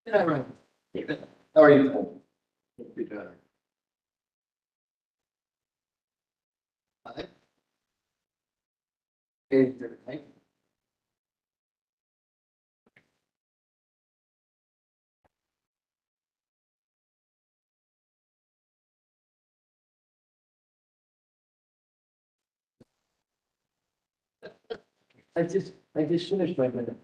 Yeah, right. How are you? Good. Hi. Hey, hey. I just finished my minute.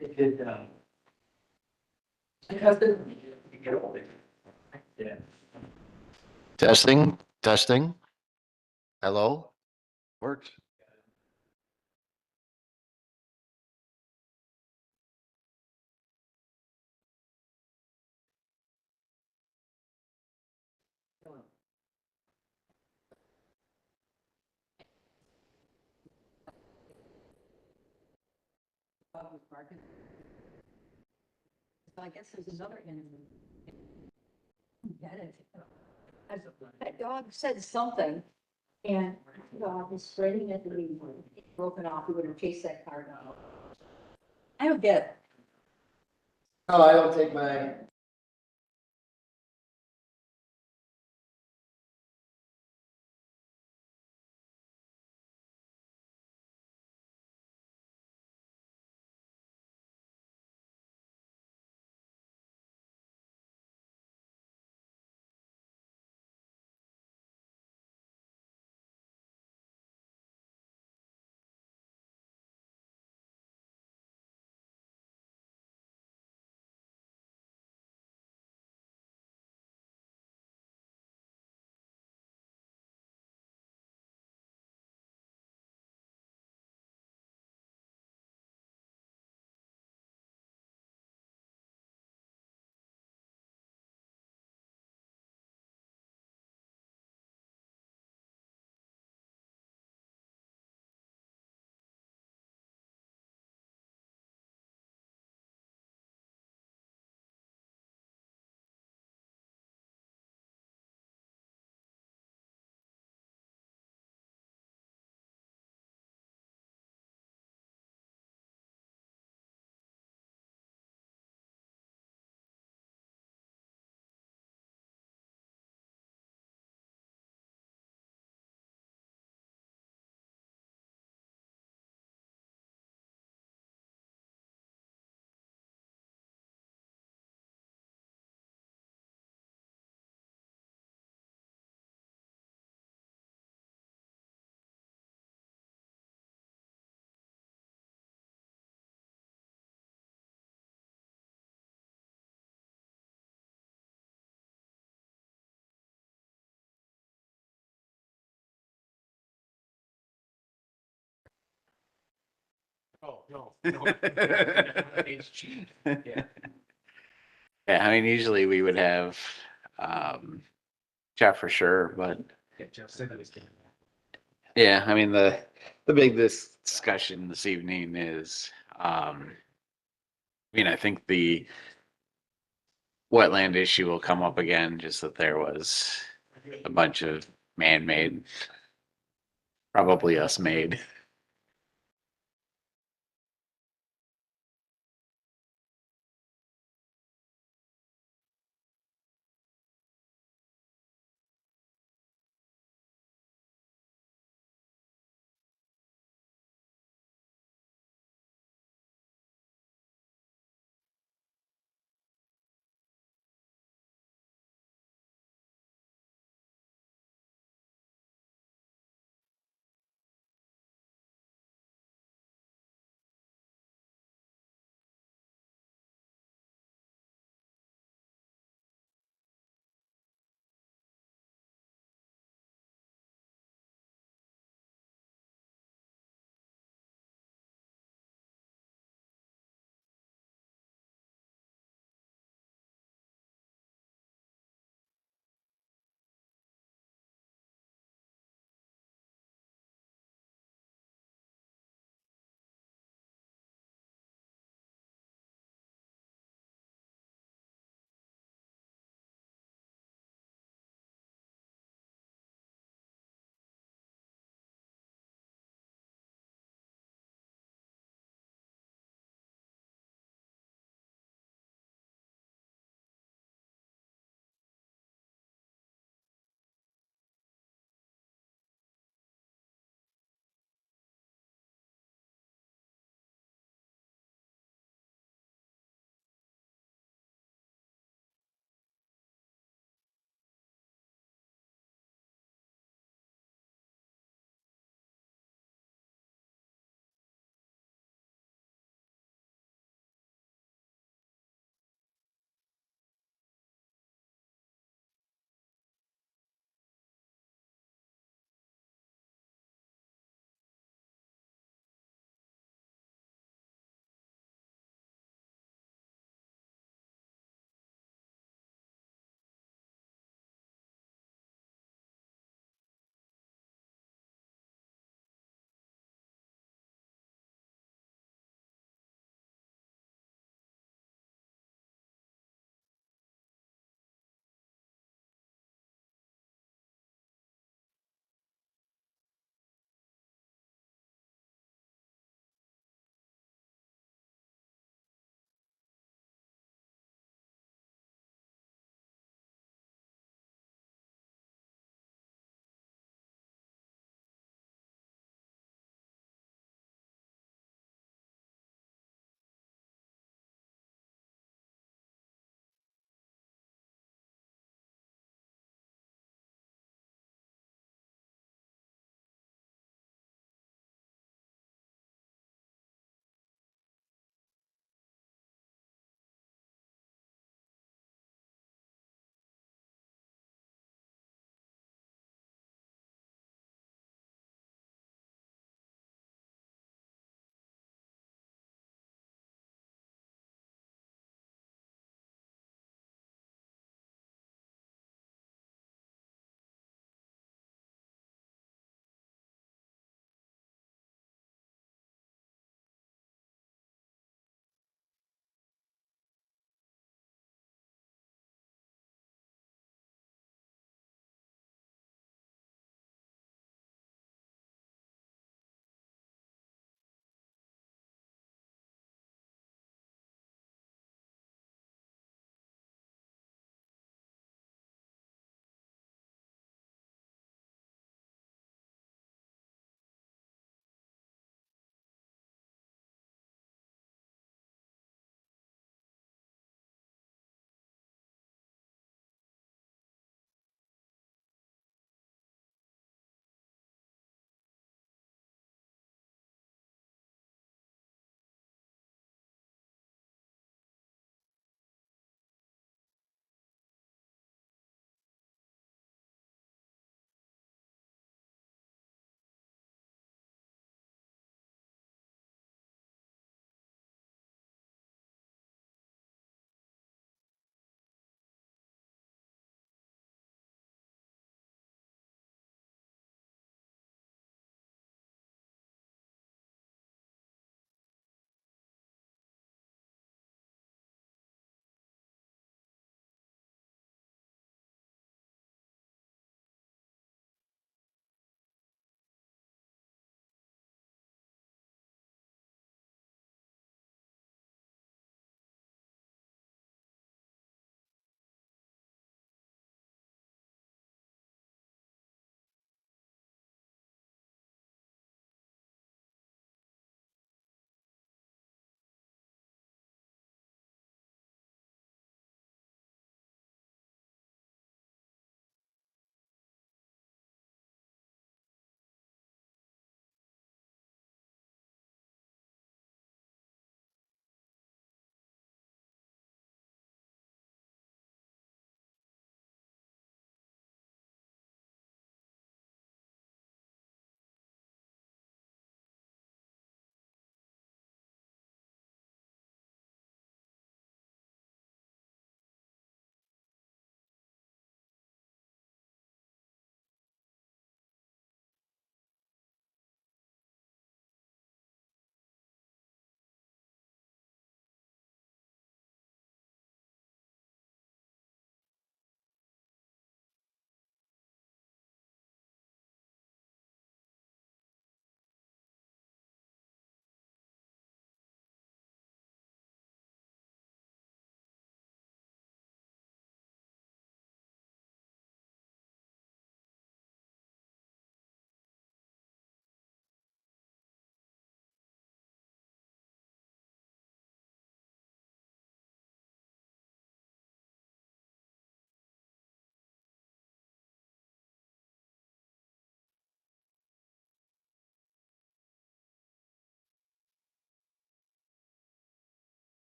It did, it has been, you get older. Yeah. Testing, testing. Hello? Works. I guess there's another enemy. Get it. That dog said something and the dog was straining at the lead, broken off, he would have chased that car down. I don't get it. No, I don't take my. Oh, no. Yeah, I mean, usually we would have, Jeff for sure, but Jeff said he was getting yeah, I mean, the big discussion this evening is, I mean, I think the wetland issue will come up again, just that there was a bunch of man-made, probably us made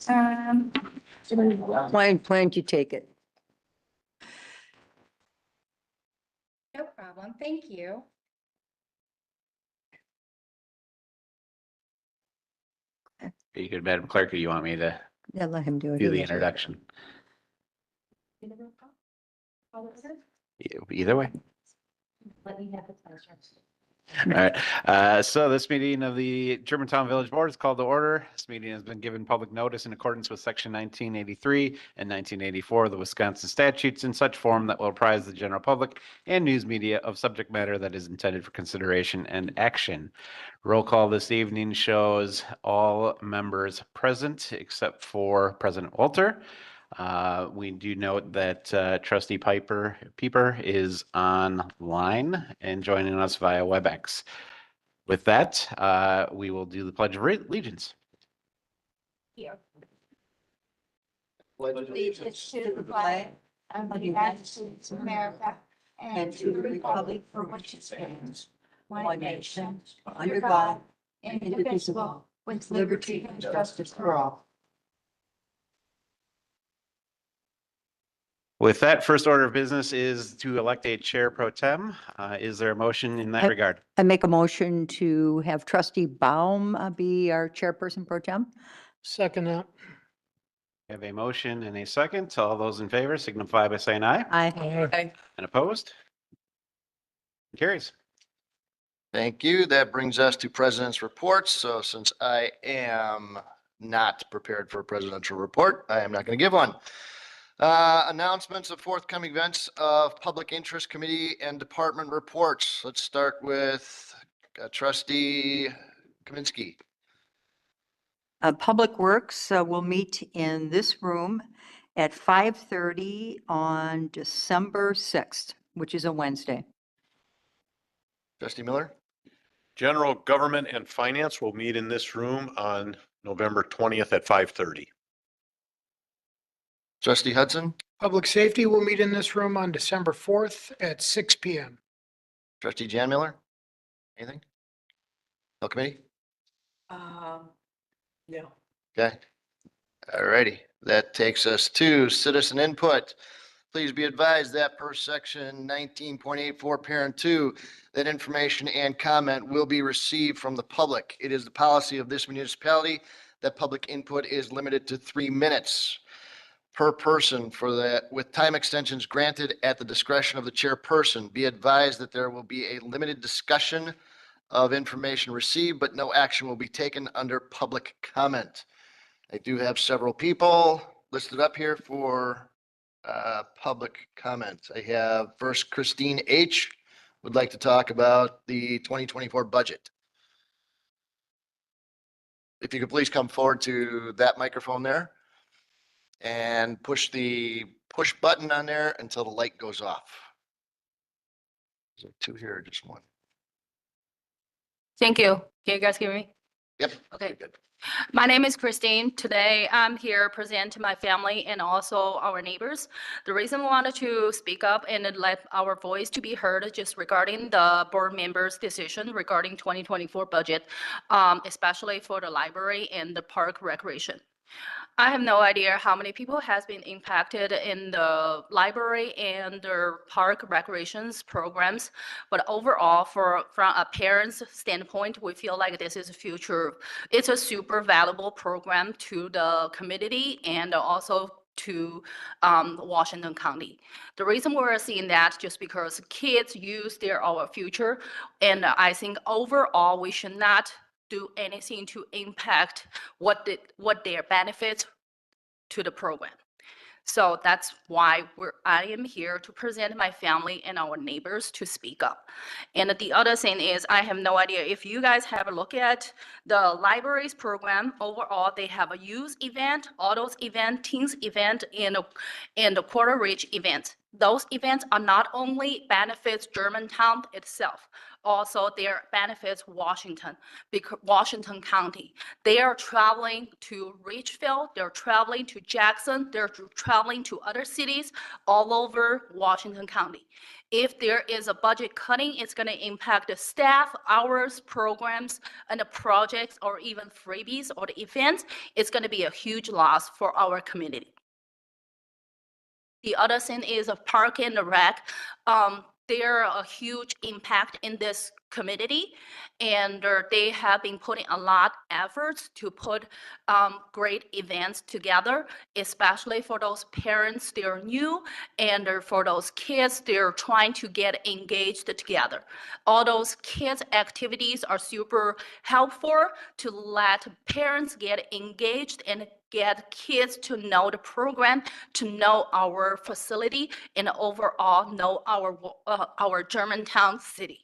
Why don't you take it? No problem. Thank you. Are you good, Madam Clerk, or you want me to Yeah, let him do it. do He the knows it. introduction? Oh, Either way. Let me have the pleasure. All right. So this meeting of the Germantown Village Board is called to order. This meeting has been given public notice in accordance with section 1983 and 1984 of the Wisconsin statutes in such form that will apprise the general public and news media of subject matter that is intended for consideration and action. Roll call this evening shows all members present except for President Walter. We do note that trustee Pieper is online and joining us via WebEx. With that, we will do the Pledge of Allegiance. Here. Allegiance to the flag of the United States of America and to the republic for which it stands, one nation, under God, indivisible, with liberty and justice for all. With that, first order of business is to elect a chair pro tem. Is there a motion in that I- regard? I make a motion to have trustee Baum be our chairperson pro tem. Second that. We have a motion and a second. All those in favor signify by saying aye. Aye. And opposed? Carries. Thank you. That brings us to president's reports. So since I am not prepared for a presidential report, I am not going to give one. Announcements of forthcoming events of public interest committee and department reports. Let's start with trustee Kaminsky. Public Works will meet in this room at 5:30 on December 6th, which is a Wednesday. Trustee Miller, General Government and Finance will meet in this room on November 20th at 5:30. trustee Hudson, Public Safety will meet in this room on December 4th at 6 PM. trustee Jan Miller. Anything? Health committee? No. Okay. All righty. That takes us to citizen input. Please be advised that per section 19.84 parent 2, that information and comment will be received from the public. It is the policy of this municipality that public input is limited to 3 minutes per person for that, with time extensions granted at the discretion of the chairperson. Be advised that there will be a limited discussion of information received, but no action will be taken under public comment. I do have several people listed up here for public comment. I have first Christine H. would like to talk about the 2024 budget. If you could please come forward to that microphone there and push the push button on there until the light goes off. Is there 2 here or just 1? Thank you. Can you guys hear me? Yep. Okay. you're good. My name is Christine. Today, I'm here present to my family and also our neighbors. The reason we wanted to speak up and let our voice to be heard just regarding the board members' decision regarding 2024 budget, especially for the library and the park recreation. I have no idea how many people has been impacted in the library and the park recreations programs. But overall, from a parent's standpoint, we feel like this is a future. It's a super valuable program to the community and also to Washington County. The reason we're seeing that just because kids use our future. And I think overall, we should not do anything to impact what their benefits to the program. So that's why I am here to present my family and our neighbors to speak up. And the other thing is, I have no idea if you guys have a look at the libraries program. Overall, they have a youth event, adults event, teens event, and the Quarter Ridge event. Those events are not only benefits Germantown itself, also there benefits Washington, because Washington County. They are traveling to Richfield, they're traveling to Jackson, they're traveling to other cities all over Washington County. If there is a budget cutting, it's going to impact the staff, hours, programs, and the projects, or even freebies or the events. It's going to be a huge loss for our community. The other thing is a park and the rec. They're a huge impact in this community, and they have been putting a lot of efforts to put great events together, especially for those parents, they're new, and for those kids, they're trying to get engaged together. All those kids' activities are super helpful to let parents get engaged and get kids to know the program, to know our facility, and overall know our Germantown city.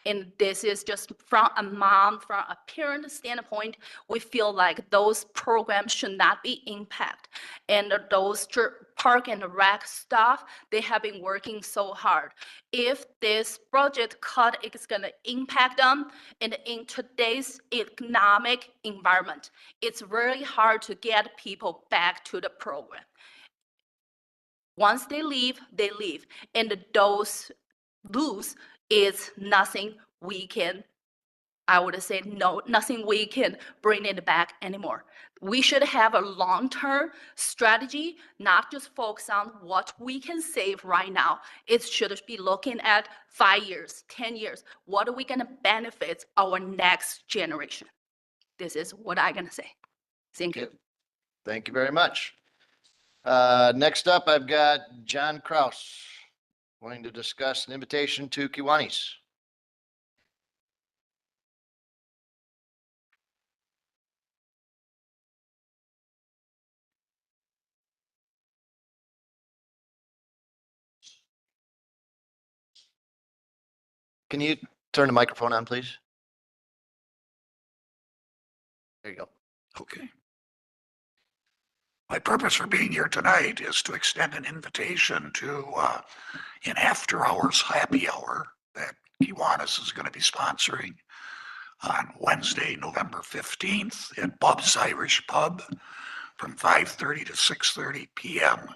And this is just from a mom, from a parent standpoint, we feel like those programs should not be impacted. And those park and rec staff, they have been working so hard. If this budget cut is going to impact them, and in today's economic environment, it's really hard to get people back to the program. Once they leave, they leave. And those lose is nothing we can, I would say, no, nothing we can bring it back anymore. We should have a long-term strategy, not just focus on what we can save right now. It should be looking at 5 years, 10 years. What are we going to benefit our next generation? This is what I'm going to say. Thank you. Thank you very much. Next up, I've got John Kraus going to discuss an invitation to Kiwanis. Can you turn the microphone on, please? There you go. Okay. My purpose for being here tonight is to extend an invitation to an after-hours happy hour that Kiwanis is going to be sponsoring on Wednesday, November 15th at Bub's Irish Pub from 5:30 to 6:30 p.m.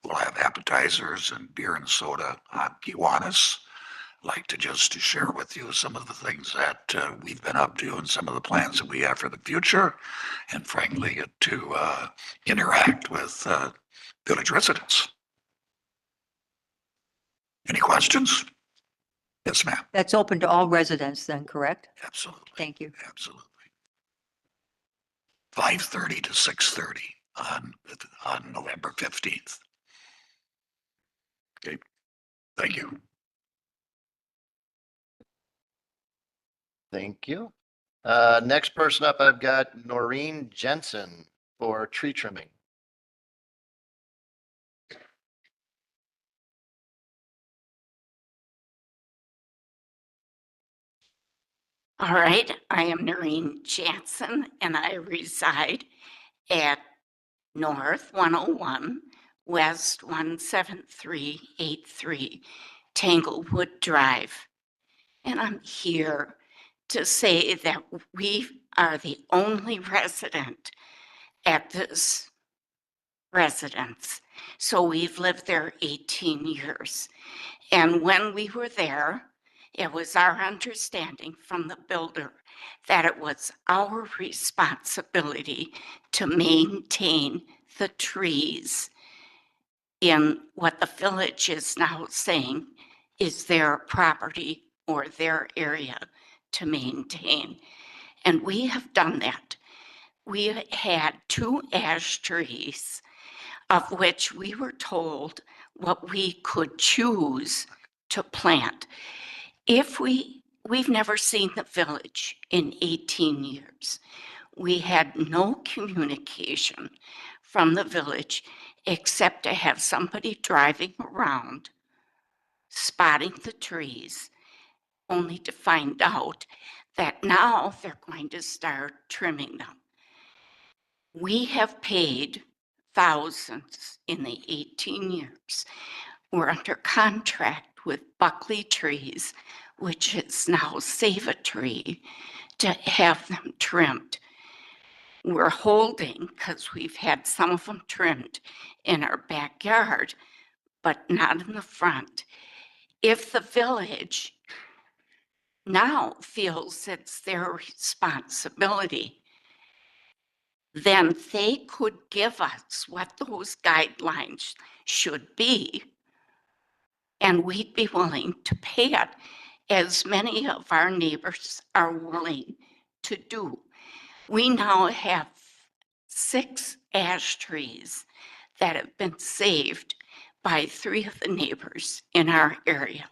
We'll have appetizers and beer and soda on Kiwanis. I'd like to just share with you some of the things that we've been up to and some of the plans that we have for the future, and frankly, to interact with village residents. Any questions? Yes, ma'am. That's open to all residents then, correct? Absolutely. Thank you. Absolutely. 5:30 to 6:30 on November 15th. Okay. Thank you. Thank you. Next person up, I've got Noreen Jensen for tree trimming. All right, I am Noreen Jansen, and I reside at North 101, West 17383, Tanglewood Drive. And I'm here to say that we are the only resident at this residence. So we've lived there 18 years. And when we were there, it was our understanding from the builder that it was our responsibility to maintain the trees in what the village is now saying is their property or their area to maintain. And we have done that. We had 2 ash trees, of which we were told what we could choose to plant. We've never seen the village in 18 years. We had no communication from the village except to have somebody driving around, spotting the trees, only to find out that now they're going to start trimming them. We have paid thousands in the 18 years. We're under contract with Buckley Trees, which is now Save a Tree, to have them trimmed. We're holding because we've had some of them trimmed in our backyard, but not in the front. If the village now feels it's their responsibility, then they could give us what those guidelines should be, and we'd be willing to pay it, as many of our neighbors are willing to do. We now have 6 ash trees that have been saved by 3 of the neighbors in our area.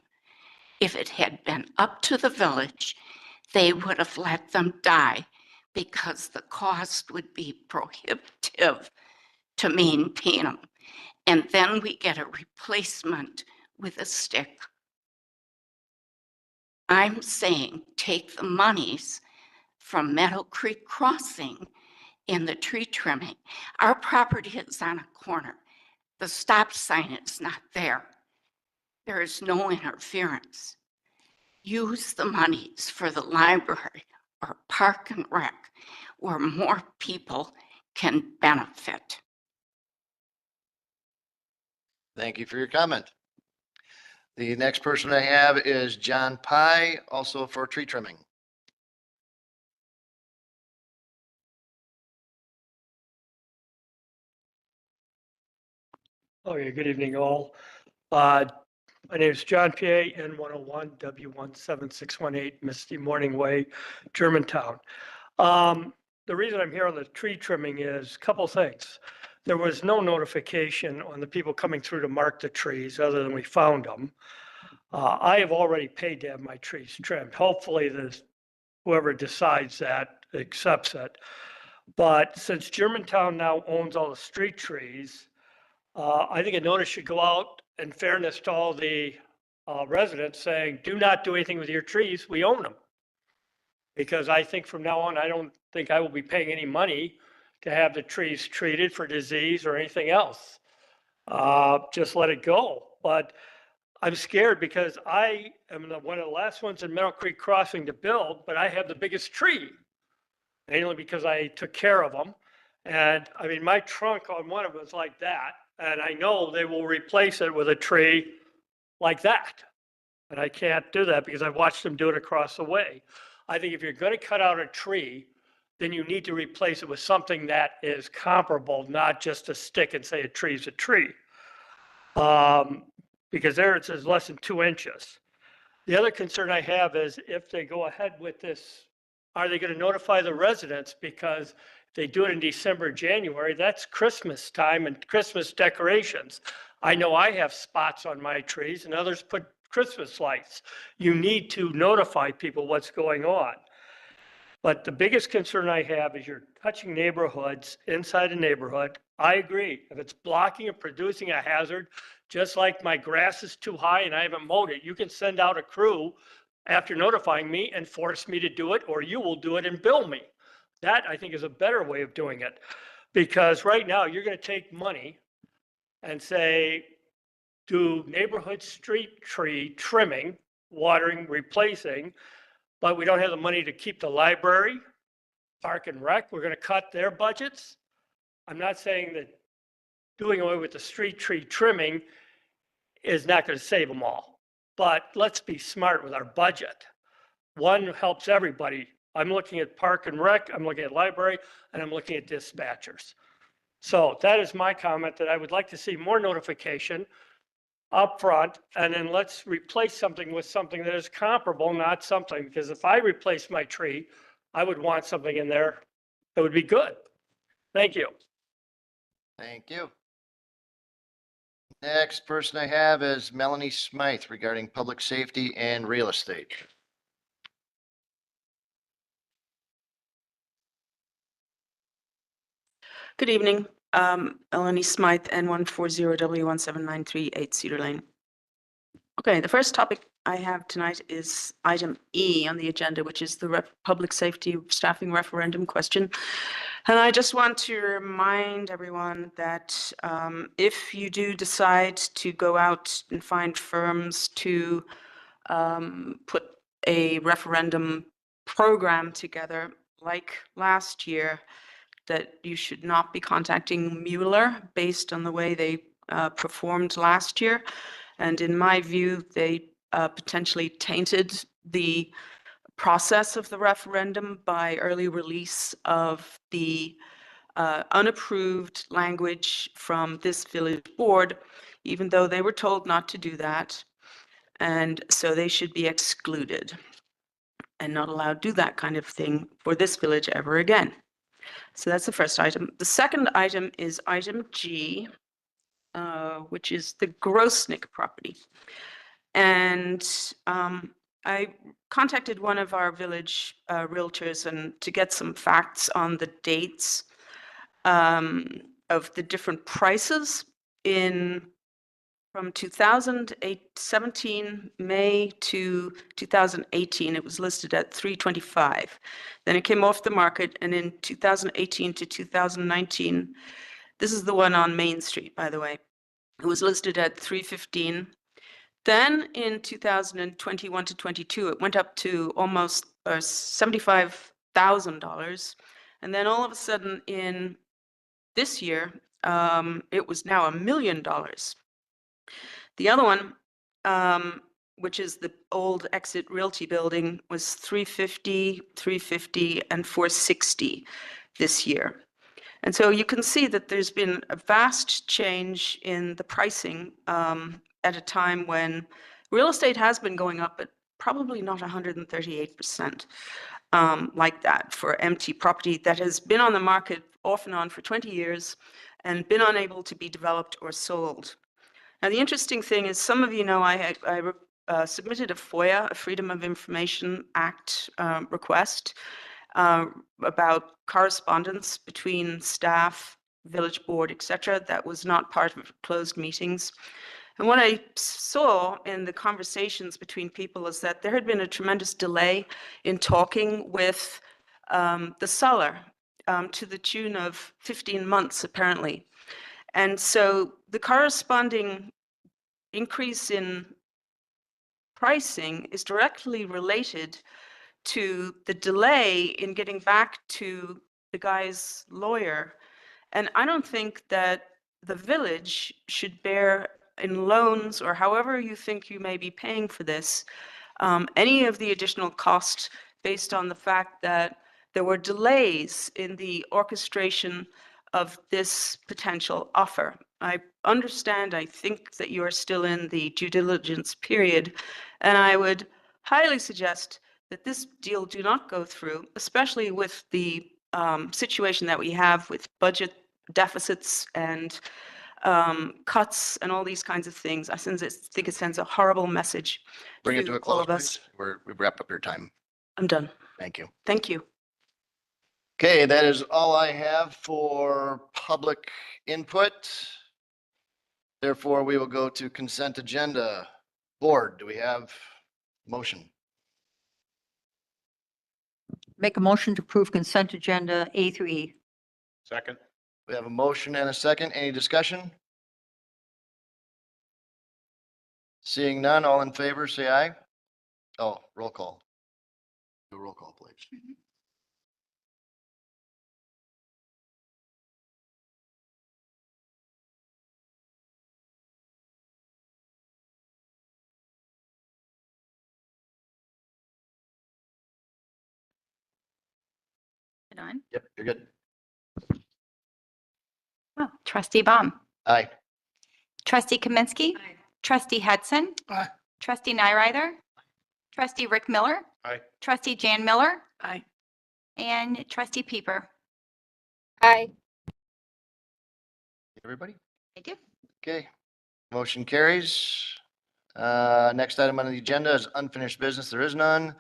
If it had been up to the village, they would have let them die because the cost would be prohibitive to maintain them. And then we get a replacement with a stick. I'm saying take the monies from Meadow Creek Crossing in the tree trimming. Our property is on a corner. The stop sign is not there. There is no interference. Use the monies for the library or Park and Rec, where more people can benefit. Thank you for your comment. The next person I have is John Pye, also for tree trimming. Okay, good evening, all. My name is John P.A. N101 W17618 Misty Morning Way, Germantown. The reason I'm here on the tree trimming is a couple things. There was no notification on the people coming through to mark the trees other than we found them. I have already paid to have my trees trimmed. Hopefully whoever decides that accepts it. But since Germantown now owns all the street trees, I think a notice should go out in fairness to all the residents saying, do not do anything with your trees, we own them. Because I think from now on, I don't think I will be paying any money to have the trees treated for disease or anything else. Just let it go. But I'm scared because I am one of the last ones in Meadow Creek Crossing to build, but I have the biggest tree, mainly because I took care of them. And I mean, my trunk on one of them is like that. And I know they will replace it with a tree like that. And I can't do that because I've watched them do it across the way. I think if you're going to cut out a tree, then you need to replace it with something that is comparable, not just a stick and say a tree's a tree. Because there it says less than 2 inches. The other concern I have is if they go ahead with this, are they going to notify the residents? Because if they do it in December, January, that's Christmas time and Christmas decorations. I know I have spots on my trees and others put Christmas lights. You need to notify people what's going on. But the biggest concern I have is you're touching neighborhoods inside a neighborhood. I agree. If it's blocking or producing a hazard, just like my grass is too high and I haven't mowed it, you can send out a crew after notifying me and force me to do it, or you will do it and bill me. That I think is a better way of doing it. Because right now you're going to take money and say, do neighborhood street tree trimming, watering, replacing, but we don't have the money to keep the library, Park and Rec. We're going to cut their budgets. I'm not saying that doing away with the street tree trimming is not going to save them all, but let's be smart with our budget. One helps everybody. I'm looking at Park and Rec, I'm looking at library, and I'm looking at dispatchers. So that is my comment, that I would like to see more notification up front, and then let's replace something with something that is comparable, not something, because if I replace my tree, I would want something in there that would be good. Thank you. Thank you. Next person I have is Melanie Smythe regarding public safety and real estate. Good evening, Melanie Smythe, N140W17938 Cedar Lane. Okay, the first topic I have tonight is item E on the agenda, which is the public safety staffing referendum question. And I just want to remind everyone that if you do decide to go out and find firms to put a referendum program together like last year, that you should not be contacting Mueller based on the way they performed last year. And in my view, they potentially tainted the process of the referendum by early release of the unapproved language from this village board, even though they were told not to do that. And so they should be excluded and not allowed to do that kind of thing for this village ever again. So that's the first item. The second item is item G, which is the Grosnick property. And I contacted one of our village realtors and to get some facts on the dates of the different prices from 2017 May to 2018. It was listed at 325. Then it came off the market, and in 2018 to 2019, this is the one on Main Street, by the way. It was listed at 315. Then in 2021 to 22, it went up to almost $75,000. And then all of a sudden in this year, it was now $1 million. The other one, which is the old Exit Realty building, was 350, 350, and 460 this year. And so you can see that there's been a vast change in the pricing at a time when real estate has been going up, but probably not 138% like that for empty property that has been on the market off and on for 20 years and been unable to be developed or sold. Now, the interesting thing is, some of you know I submitted a FOIA, a Freedom of Information Act request about correspondence between staff, village board, etc. That was not part of closed meetings. And what I saw in the conversations between people is that there had been a tremendous delay in talking with the seller to the tune of 15 months, apparently. And so the corresponding increase in pricing is directly related to the delay in getting back to the guy's lawyer. And I don't think that the village should bear in loans, or however you think you may be paying for this, any of the additional cost based on the fact that there were delays in the orchestration of this potential offer. I understand, I think that you are still in the due diligence period, and I would highly suggest that this deal do not go through, especially with the situation that we have with budget deficits and cuts and all these kinds of things. I think it sends a horrible message. Bring it to a all close, of us. please. We've wrapped up your time. I'm done. Thank you. Thank you. Okay, that is all I have for public input. Therefore, we will go to consent agenda. Board, do we have motion? Make a motion to approve consent agenda A through E. Second. We have a motion and a second. Any discussion? Seeing none, all in favor, say aye. Oh, roll call. Do a roll call, please. On. Yep, you're good. Oh, Trustee Baum, Aye. Trustee Kaminsky, Trustee Hudson, Aye. Trustee Nyrider, Trustee Rick Miller, Aye. Trustee Jan Miller, Aye. and Trustee Pieper. Aye. Everybody? I do. Okay, motion carries. Next item on the agenda is unfinished business. There is none.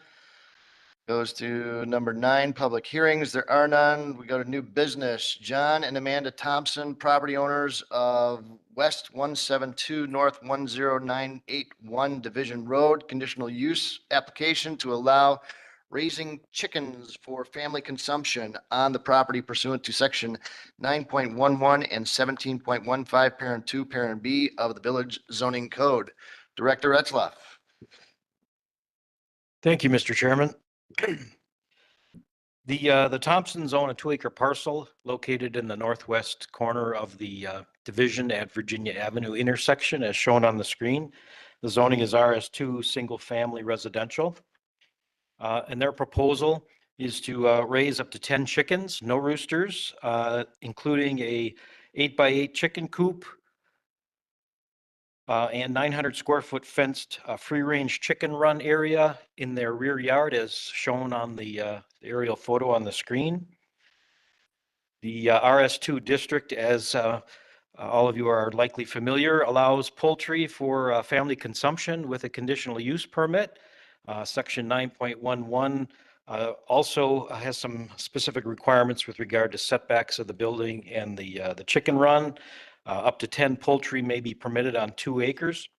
Goes to number 9, public hearings. There are none. We go to new business. John and Amanda Thompson, property owners of West 172 North 10981 Division Road, conditional use application to allow raising chickens for family consumption on the property pursuant to section 9.11 and 17.15, parent 2, parent B of the village zoning code. Director Etzloff. Thank you, Mr. Chairman. The Thompsons own a 2-acre parcel located in the northwest corner of the division at Virginia Avenue intersection as shown on the screen. The zoning is RS2 Single Family Residential. And their proposal is to raise up to 10 chickens, no roosters, including a 8x8 chicken coop, and 900 square foot fenced free range chicken run area in their rear yard as shown on the aerial photo on the screen. The RS2 district, as all of you are likely familiar, allows poultry for family consumption with a conditional use permit. Section 9.11 also has some specific requirements with regard to setbacks of the building and the chicken run. Up to 10 poultry may be permitted on 2 acres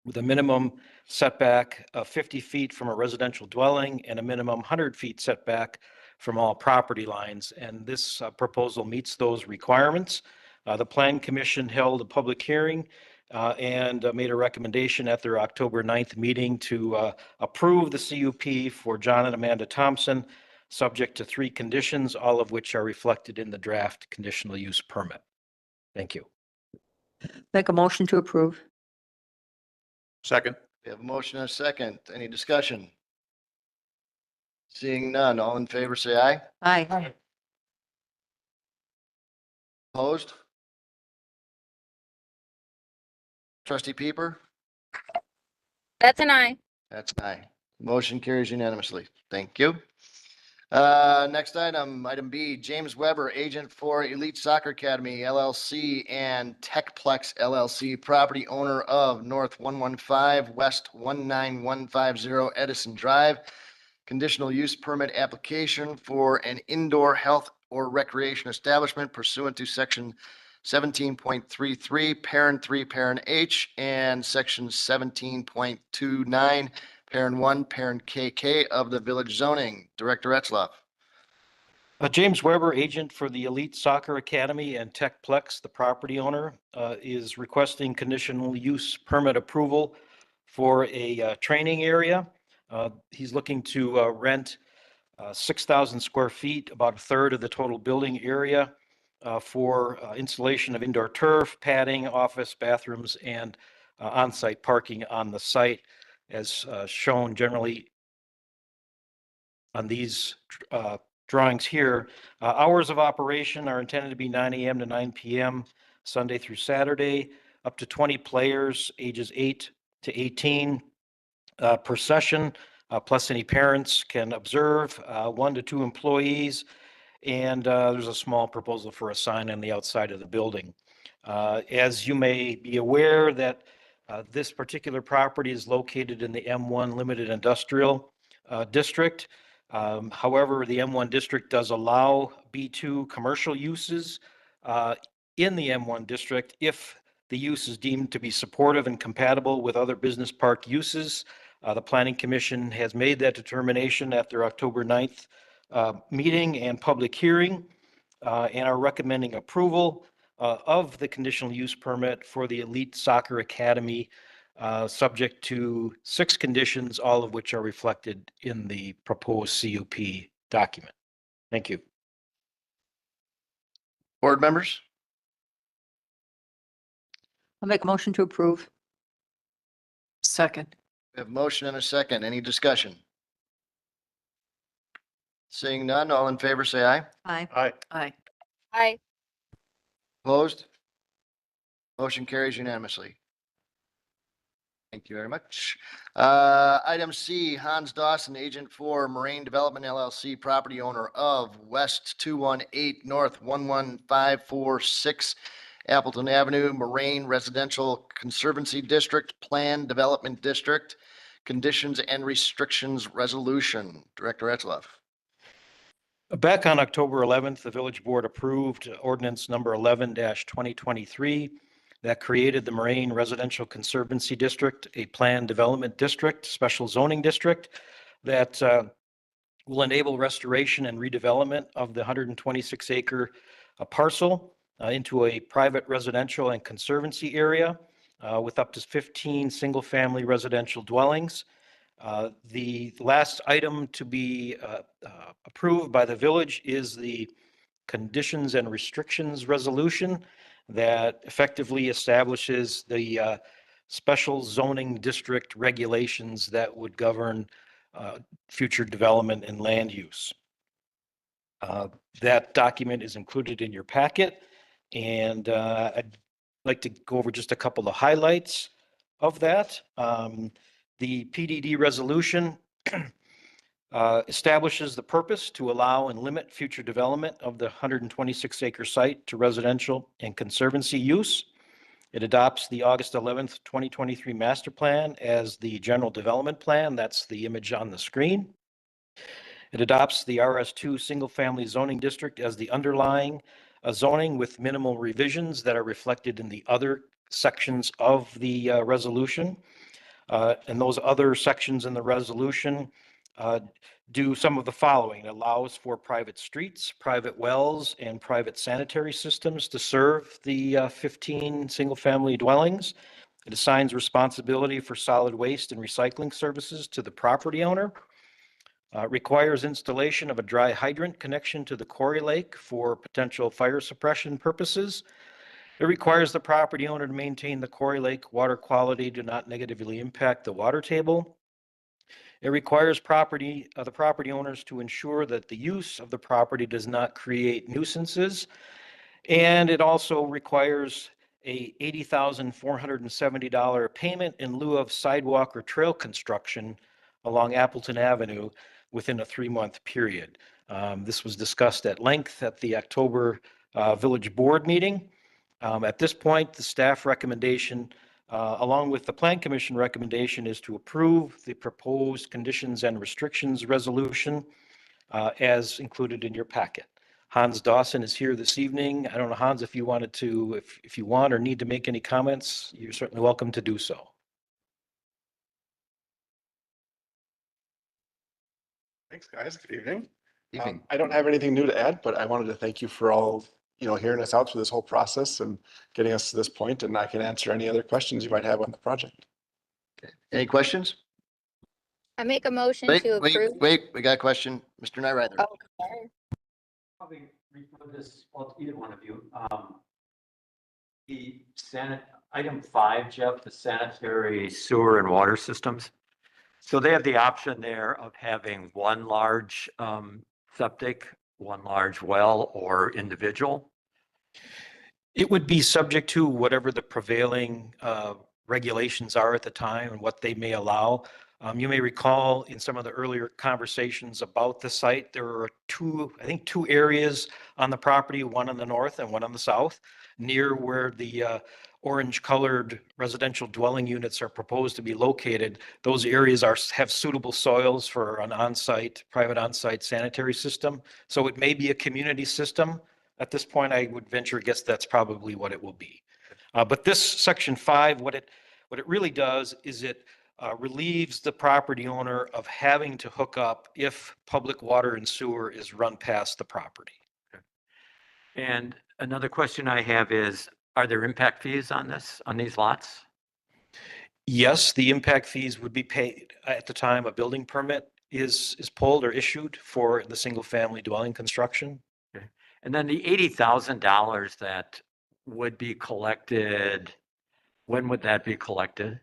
with a minimum setback of 50 feet from a residential dwelling and a minimum 100 feet setback from all property lines. And this proposal meets those requirements. The Plan Commission held a public hearing and made a recommendation at their October 9th meeting to approve the CUP for John and Amanda Thompson, subject to 3 conditions, all of which are reflected in the draft conditional use permit. Thank you. Make a motion to approve. Second. We have a motion and a second. Any discussion? Seeing none, all in favor, say aye. Aye. Opposed? Trustee Peeper? That's an aye. That's an aye. Motion carries unanimously. Thank you. Next item, item B, James Weber, agent for Elite Soccer Academy LLC and Techplex LLC, property owner of North 115 West 19150 Edison Drive. Conditional use permit application for an indoor health or recreation establishment pursuant to section 17.33, parent 3, parent H, and section 17.29, parent 1, parent KK of the village zoning. Director Etzloff. James Weber, agent for the Elite Soccer Academy and Techplex, the property owner, is requesting conditional use permit approval for a training area. He's looking to rent 6,000 square feet, about a third of the total building area, for installation of indoor turf, padding, office, bathrooms, and on-site parking on the site, as shown generally on these drawings here. Hours of operation are intended to be 9 a.m. to 9 p.m. Sunday through Saturday. Up to 20 players, ages 8 to 18 per session, plus any parents can observe, 1 to 2 employees. And there's a small proposal for a sign on the outside of the building. As you may be aware that this particular property is located in the M1 Limited Industrial District. However, the M1 district does allow B2 commercial uses in the M1 district if the use is deemed to be supportive and compatible with other business park uses. The Planning Commission has made that determination at their October 9th meeting and public hearing, and are recommending approval of the conditional use permit for the Elite Soccer Academy, subject to 6 conditions, all of which are reflected in the proposed CUP document. Thank you. Board members? I'll make a motion to approve. Second. We have a motion and a second. Any discussion? Seeing none, all in favor, say aye. Aye. Aye. Aye. Aye. Opposed? Motion carries unanimously. Thank you very much. Item C, Hans Dawson, agent for Moraine Development LLC, property owner of West 218 North 11546 Appleton Avenue, Moraine Residential Conservancy District, Plan Development District, Conditions and Restrictions Resolution. Director Etzloff. Back on October 11th, the village board approved ordinance number 11-2023 that created the Moraine Residential Conservancy District, a planned development district, special zoning district that will enable restoration and redevelopment of the 126 acre parcel into a private residential and conservancy area with up to 15 single family residential dwellings. The last item to be approved by the village is the conditions and restrictions resolution that effectively establishes the special zoning district regulations that would govern future development and land use. That document is included in your packet, and I'd like to go over just a couple of highlights of that. The PDD resolution establishes the purpose to allow and limit future development of the 126-acre site to residential and conservancy use. It adopts the August 11th, 2023 master plan as the general development plan. That's the image on the screen. It adopts the RS2 single-family zoning district as the underlying zoning with minimal revisions that are reflected in the other sections of the resolution. And those other sections in the resolution do some of the following. It allows for private streets, private wells, and private sanitary systems to serve the 15 single-family dwellings. It assigns responsibility for solid waste and recycling services to the property owner. Requires installation of a dry hydrant connection to the quarry lake for potential fire suppression purposes. It requires the property owner to maintain the quarry lake water quality to not negatively impact the water table. It requires the property owners to ensure that the use of the property does not create nuisances. And it also requires a $80,470 payment in lieu of sidewalk or trail construction along Appleton Avenue within a 3-month period. This was discussed at length at the October Village Board meeting. At this point, the staff recommendation, along with the Plan Commission recommendation, is to approve the proposed conditions and restrictions resolution as included in your packet. Hans Dawson is here this evening. I don't know, Hans, if you wanted to, if you want or need to make any comments, you're certainly welcome to do so. Thanks, guys. Good evening. Evening. I don't have anything new to add, but I wanted to thank you for all, hearing us out through this whole process and getting us to this point, and I can answer any other questions you might have on the project. Any questions? I make a motion Wait, to wait, approve. wait, we got a question. Mr. Nyrider. Oh, sorry. Probably refer this, well, to either one of you. Item 5, Jeff, the sanitary sewer and water systems. So they have the option there of having one large septic, one large well, or individual. It would be subject to whatever the prevailing regulations are at the time and what they may allow. You may recall in some of the earlier conversations about the site, there were two areas on the property, one on the north and one on the south, near where the orange colored residential dwelling units are proposed to be located. Those areas have suitable soils for an private on-site sanitary system. So it may be a community system. At this point, I would venture a guess that's probably what it will be. But this section 5, what it really does is it relieves the property owner of having to hook up if public water and sewer is run past the property. And another question I have is, are there impact fees on these lots? Yes, the impact fees would be paid at the time a building permit is pulled or issued for the single family dwelling construction. Okay. And then the $80,000 that would be collected, when would that be collected?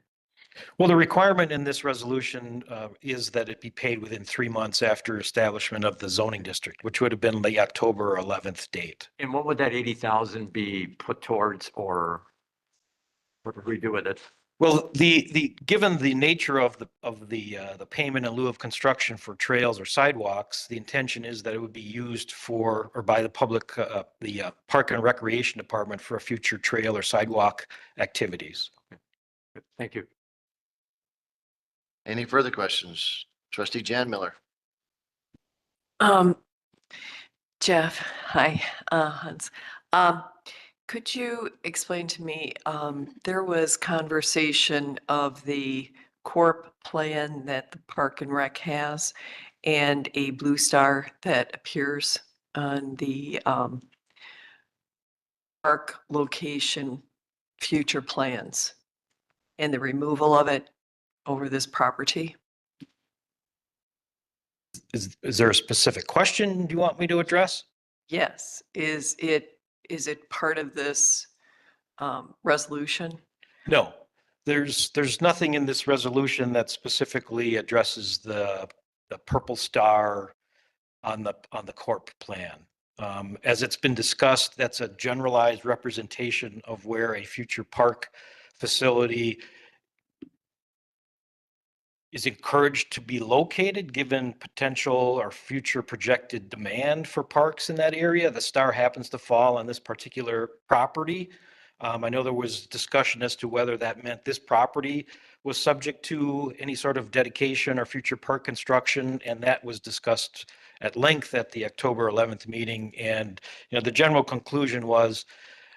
Well, the requirement in this resolution is that it be paid within 3 months after establishment of the zoning district, which would have been the October 11th date. And what would that 80,000 be put towards, or what would we do with it? Well, given the nature of the payment in lieu of construction for trails or sidewalks, the intention is that it would be used for or by the public, the Park and Recreation Department for future trail or sidewalk activities. Thank you. Any further questions? Trustee Jan Miller. Jeff, hi, Hans. Could you explain to me, there was conversation of the corp plan that the Park and Rec has and a blue star that appears on the park location future plans and the removal of it over this property. Is there a specific question you want me to address? Yes, is it part of this resolution? No, there's nothing in this resolution that specifically addresses the purple star on the corp plan. As it's been discussed, that's a generalized representation of where a future park facility is encouraged to be located, given potential or future projected demand for parks in that area. The star happens to fall on this particular property. I know there was discussion as to whether that meant this property was subject to any sort of dedication or future park construction, and that was discussed at length at the October 11th meeting. And, the general conclusion was,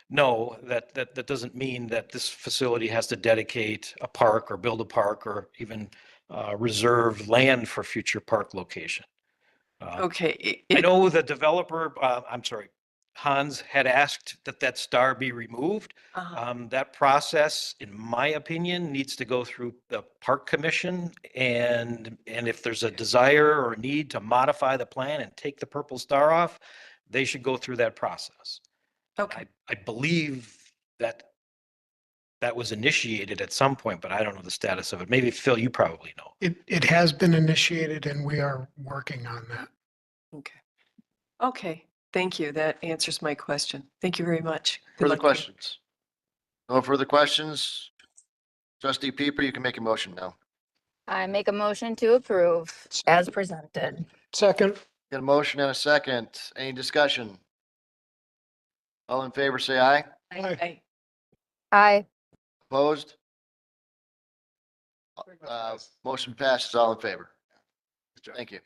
no, that doesn't mean that this facility has to dedicate a park or build a park or even reserve land for future park location. Okay. I know the developer, I'm sorry, Hans had asked that star be removed. That process, in my opinion, needs to go through the park commission. And if there's a desire or need to modify the plan and take the purple star off, they should go through that process. Okay. I believe that was initiated at some point, but I don't know the status of it. Maybe Phil, you probably know. It has been initiated and we are working on that. Okay. Okay. Thank you. That answers my question. Thank you very much. Good Further luck to you. questions? No further questions? Trustee Pieper, you can make a motion now. I make a motion to approve as presented. Second. Got a motion and a second. Any discussion? All in favor, say aye. Aye. Aye. Opposed? Motion passes. All in favor. Thank you.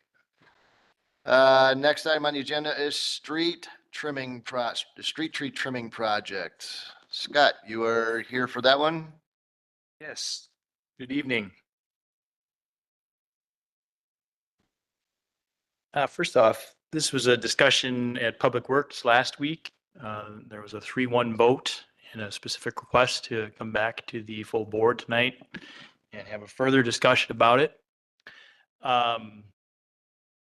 Next item on the agenda is street tree trimming project. Scott, you are here for that one? Yes, good evening. First off, this was a discussion at Public Works last week. There was a 3-1 vote and a specific request to come back to the full board tonight and have a further discussion about it.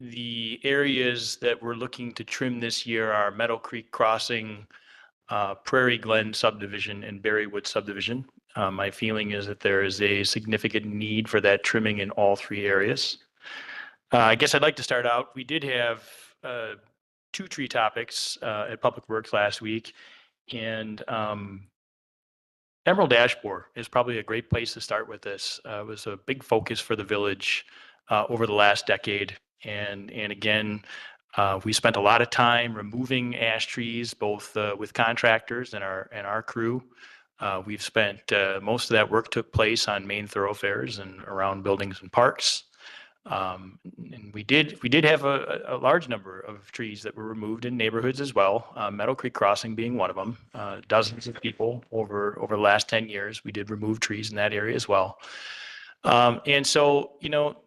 The areas that we're looking to trim this year are Meadow Creek Crossing, Prairie Glen subdivision, and Berrywood subdivision. My feeling is that there is a significant need for that trimming in all 3 areas. I guess I'd like to start out. We did have 2 tree topics at Public Works last week, and Emerald Ash Borer is probably a great place to start with this. It was a big focus for the village over the last decade. And again, we spent a lot of time removing ash trees, both with contractors and our crew. We've spent most of that work took place on main thoroughfares and around buildings and parks. And we did have a large number of trees that were removed in neighborhoods as well. Meadow Creek Crossing being one of them. Dozens of people over the last 10 years, we did remove trees in that area as well. And so,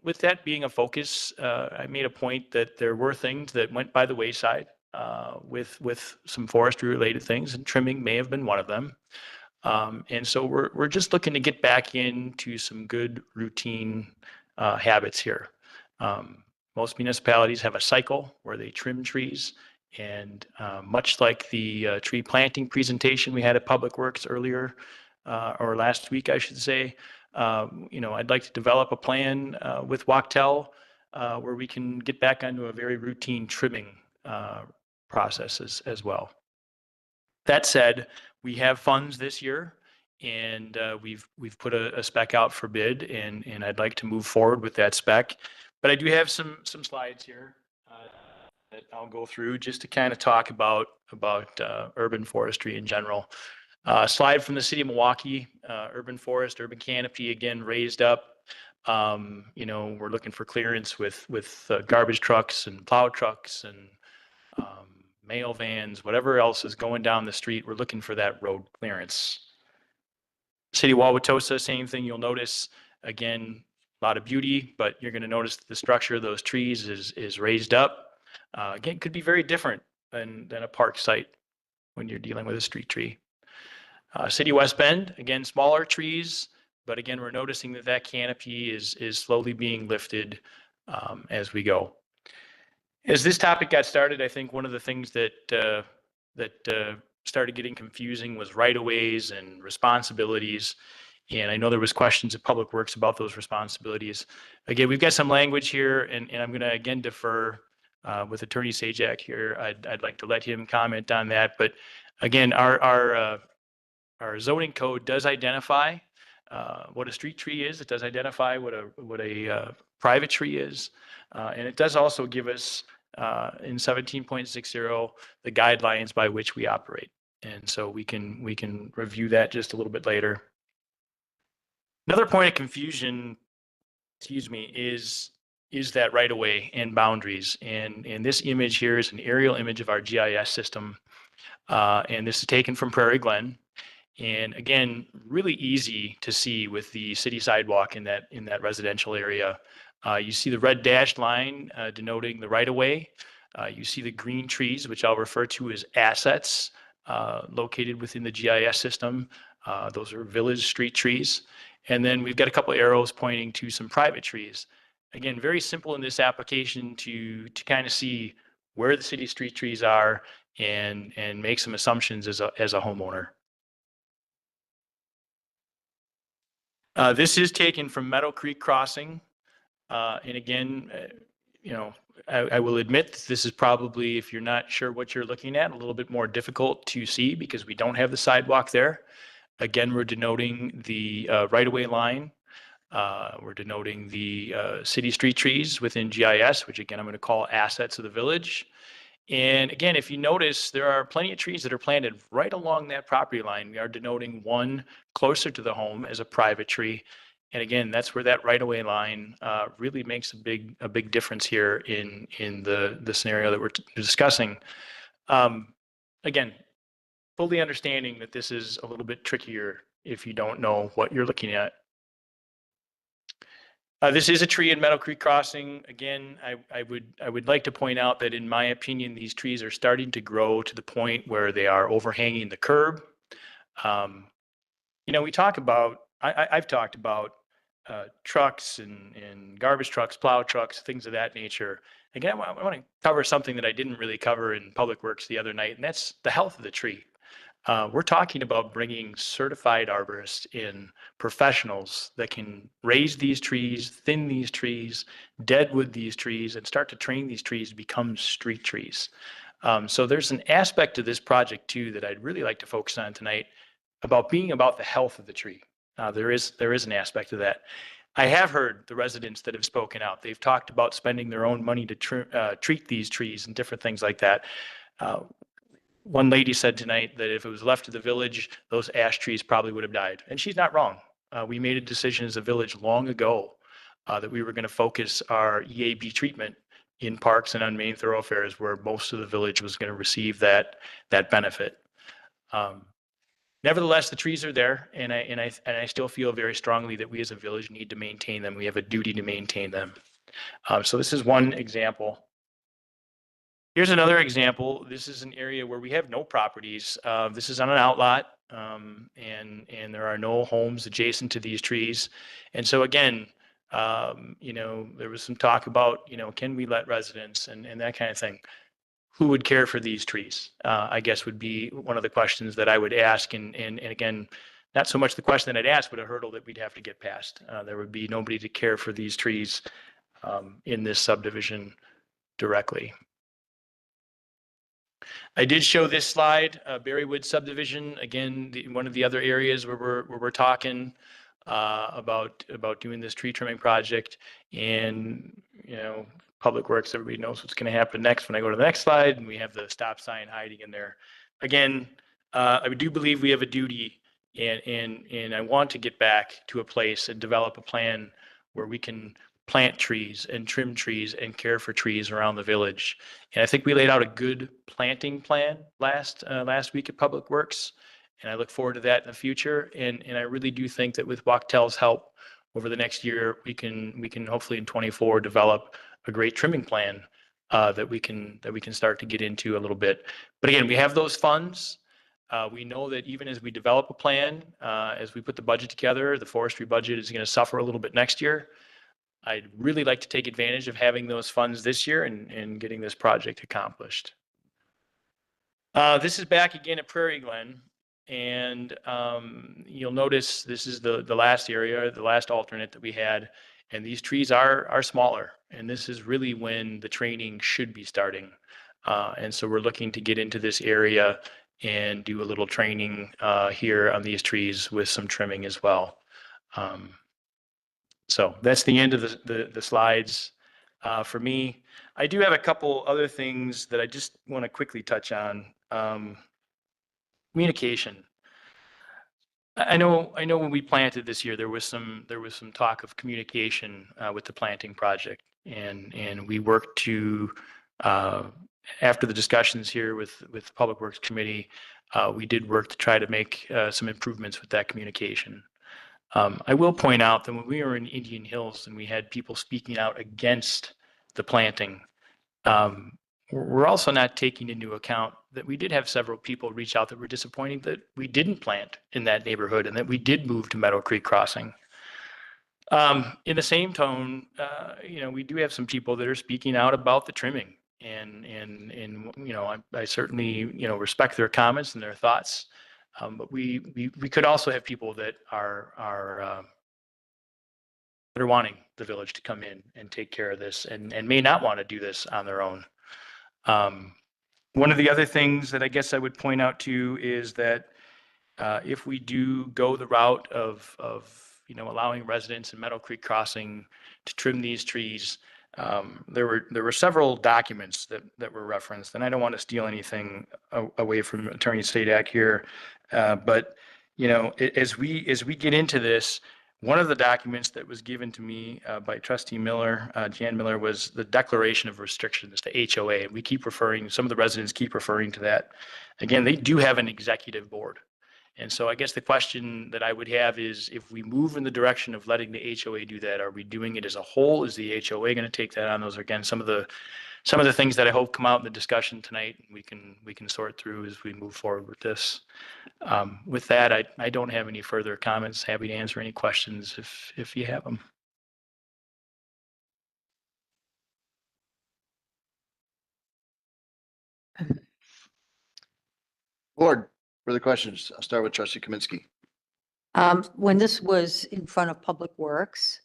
with that being a focus, I made a point that there were things that went by the wayside with some forestry related things, and trimming may have been one of them. And so we're just looking to get back into some good routine habits here. Most municipalities have a cycle where they trim trees, and much like the tree planting presentation we had at Public Works earlier, or last week, I should say, I'd like to develop a plan with Wachtell where we can get back onto a very routine trimming process as well. That said, we have funds this year, and we've put a spec out for bid, and I'd like to move forward with that spec. But I do have some slides here that I'll go through just to kind of talk about urban forestry in general. Slide from the city of Milwaukee, urban forest, urban canopy, again, raised up. We're looking for clearance with garbage trucks and plow trucks and mail vans, whatever else is going down the street. We're looking for that road clearance. City of Wauwatosa, same thing. You'll notice, again, a lot of beauty, but you're going to notice the structure of those trees is raised up. Again, could be very different than a park site when you're dealing with a street tree. City West Bend, again, smaller trees, but again, we're noticing that canopy is slowly being lifted. as we go. As this topic got started, I think one of the things that started getting confusing was right-of-ways and responsibilities. And I know there was questions at Public Works about those responsibilities. Again, we've got some language here, and I'm going to again defer with Attorney Sajak here. I'd like to let him comment on that. But again, our zoning code does identify what a street tree is. It does identify what a private tree is, and it does also give us in 17.60 the guidelines by which we operate. And so we can review that just a little bit later. Another point of confusion, excuse me, is that right of way and boundaries. And this image here is an aerial image of our GIS system. And this is taken from Prairie Glen. And again, really easy to see with the city sidewalk in that residential area. You see the red dashed line denoting the right of way. You see the green trees, which I'll refer to as assets located within the GIS system. Those are village street trees. And then we've got a couple arrows pointing to some private trees. Again, very simple in this application to kind of see where the city street trees are and make some assumptions as a homeowner. This is taken from Meadow Creek Crossing. And again, you know, I will admit that this is probably, if you're not sure what you're looking at, a little bit more difficult to see because we don't have the sidewalk there. Again, we're denoting the right-of-way line. We're denoting the city street trees within GIS, which again, I'm going to call assets of the village. And again, if you notice, there are plenty of trees that are planted right along that property line. We are denoting one closer to the home as a private tree. And again, that's where that right-of-way line really makes a big difference here in the scenario that we're discussing. Again, fully understanding that this is a little bit trickier if you don't know what you're looking at. This is a tree in Meadow Creek Crossing. Again, I would like to point out that in my opinion, these trees are starting to grow to the point where they are overhanging the curb. You know, we talk about, I've talked about trucks and garbage trucks, plow trucks, things of that nature. Again, I want to cover something that I didn't really cover in Public Works the other night, and that's the health of the tree. We're talking about bringing certified arborists in, professionals that can raise these trees, thin these trees, deadwood these trees, and start to train these trees to become street trees. So there's an aspect to this project too that I'd really like to focus on tonight about being about the health of the tree. There is an aspect of that. I have heard the residents that have spoken out. They've talked about spending their own money to treat these trees and different things like that. One lady said tonight that if it was left to the village, those ash trees probably would have died. And she's not wrong. We made a decision as a village long ago that we were going to focus our EAB treatment in parks and on main thoroughfares where most of the village was going to receive that benefit. Nevertheless, the trees are there, and I still feel very strongly that we as a village need to maintain them. We have a duty to maintain them. So this is one example. Here's another example. This is an area where we have no properties. This is on an outlot, and there are no homes adjacent to these trees. And so again, you know, there was some talk about, you know, can we let residents and that kind of thing. Who would care for these trees? I guess would be one of the questions that I would ask. And again, not so much the question that I'd ask, but a hurdle that we'd have to get past. There would be nobody to care for these trees in this subdivision directly. I did show this slide, Berrywood subdivision. Again, one of the other areas where we're talking about doing this tree trimming project. And, you know, Public Works, everybody knows what's going to happen next when I go to the next slide, and we have the stop sign hiding in there. Again, I do believe we have a duty, and I want to get back to a place and develop a plan where we can plant trees and trim trees and care for trees around the village. And I think we laid out a good planting plan last week at Public Works, and I look forward to that in the future. And I really do think that with Wachtell's help over the next year, we can hopefully in 24 develop a great trimming plan that we can start to get into a little bit. But again, we have those funds. We know that even as we develop a plan, as we put the budget together, the forestry budget is going to suffer a little bit next year. I'd really like to take advantage of having those funds this year and getting this project accomplished. This is back again at Prairie Glen. And you'll notice this is the last area, the last alternate that we had. And these trees are smaller. And this is really when the training should be starting. And so we're looking to get into this area and do a little training here on these trees with some trimming as well. So that's the end of the slides for me. I do have a couple other things that I just want to quickly touch on. Communication. I know when we planted this year, there was some talk of communication with the planting project, and we worked to after the discussions here with the Public Works Committee, we did work to try to make some improvements with that communication. I will point out that when we were in Indian Hills and we had people speaking out against the planting, we're also not taking into account that we did have several people reach out that were disappointed that we didn't plant in that neighborhood and that we did move to Meadow Creek Crossing. In the same tone, we do have some people that are speaking out about the trimming, and I certainly respect their comments and their thoughts. But we could also have people that are wanting the village to come in and take care of this and may not want to do this on their own. One of the other things that I guess I would point out too is that if we do go the route of allowing residents in Meadow Creek Crossing to trim these trees, there were several documents that were referenced, and I don't want to steal anything away from Attorney Sadak here, but as we get into this, one of the documents that was given to me by Trustee Miller, Jan Miller, was the Declaration of Restrictions, the HOA. We keep referring, some of the residents keep referring to that. Again, they do have an executive board. And so I guess the question that I would have is, if we move in the direction of letting the HOA do that, are we doing it as a whole? Is the HOA going to take that on? Those are, again, some of the things that I hope come out in the discussion tonight. We can sort through as we move forward with this. With that, I don't have any further comments. Happy to answer any questions if you have them. Board, further questions? I'll start with Trustee Kaminsky. When this was in front of Public Works,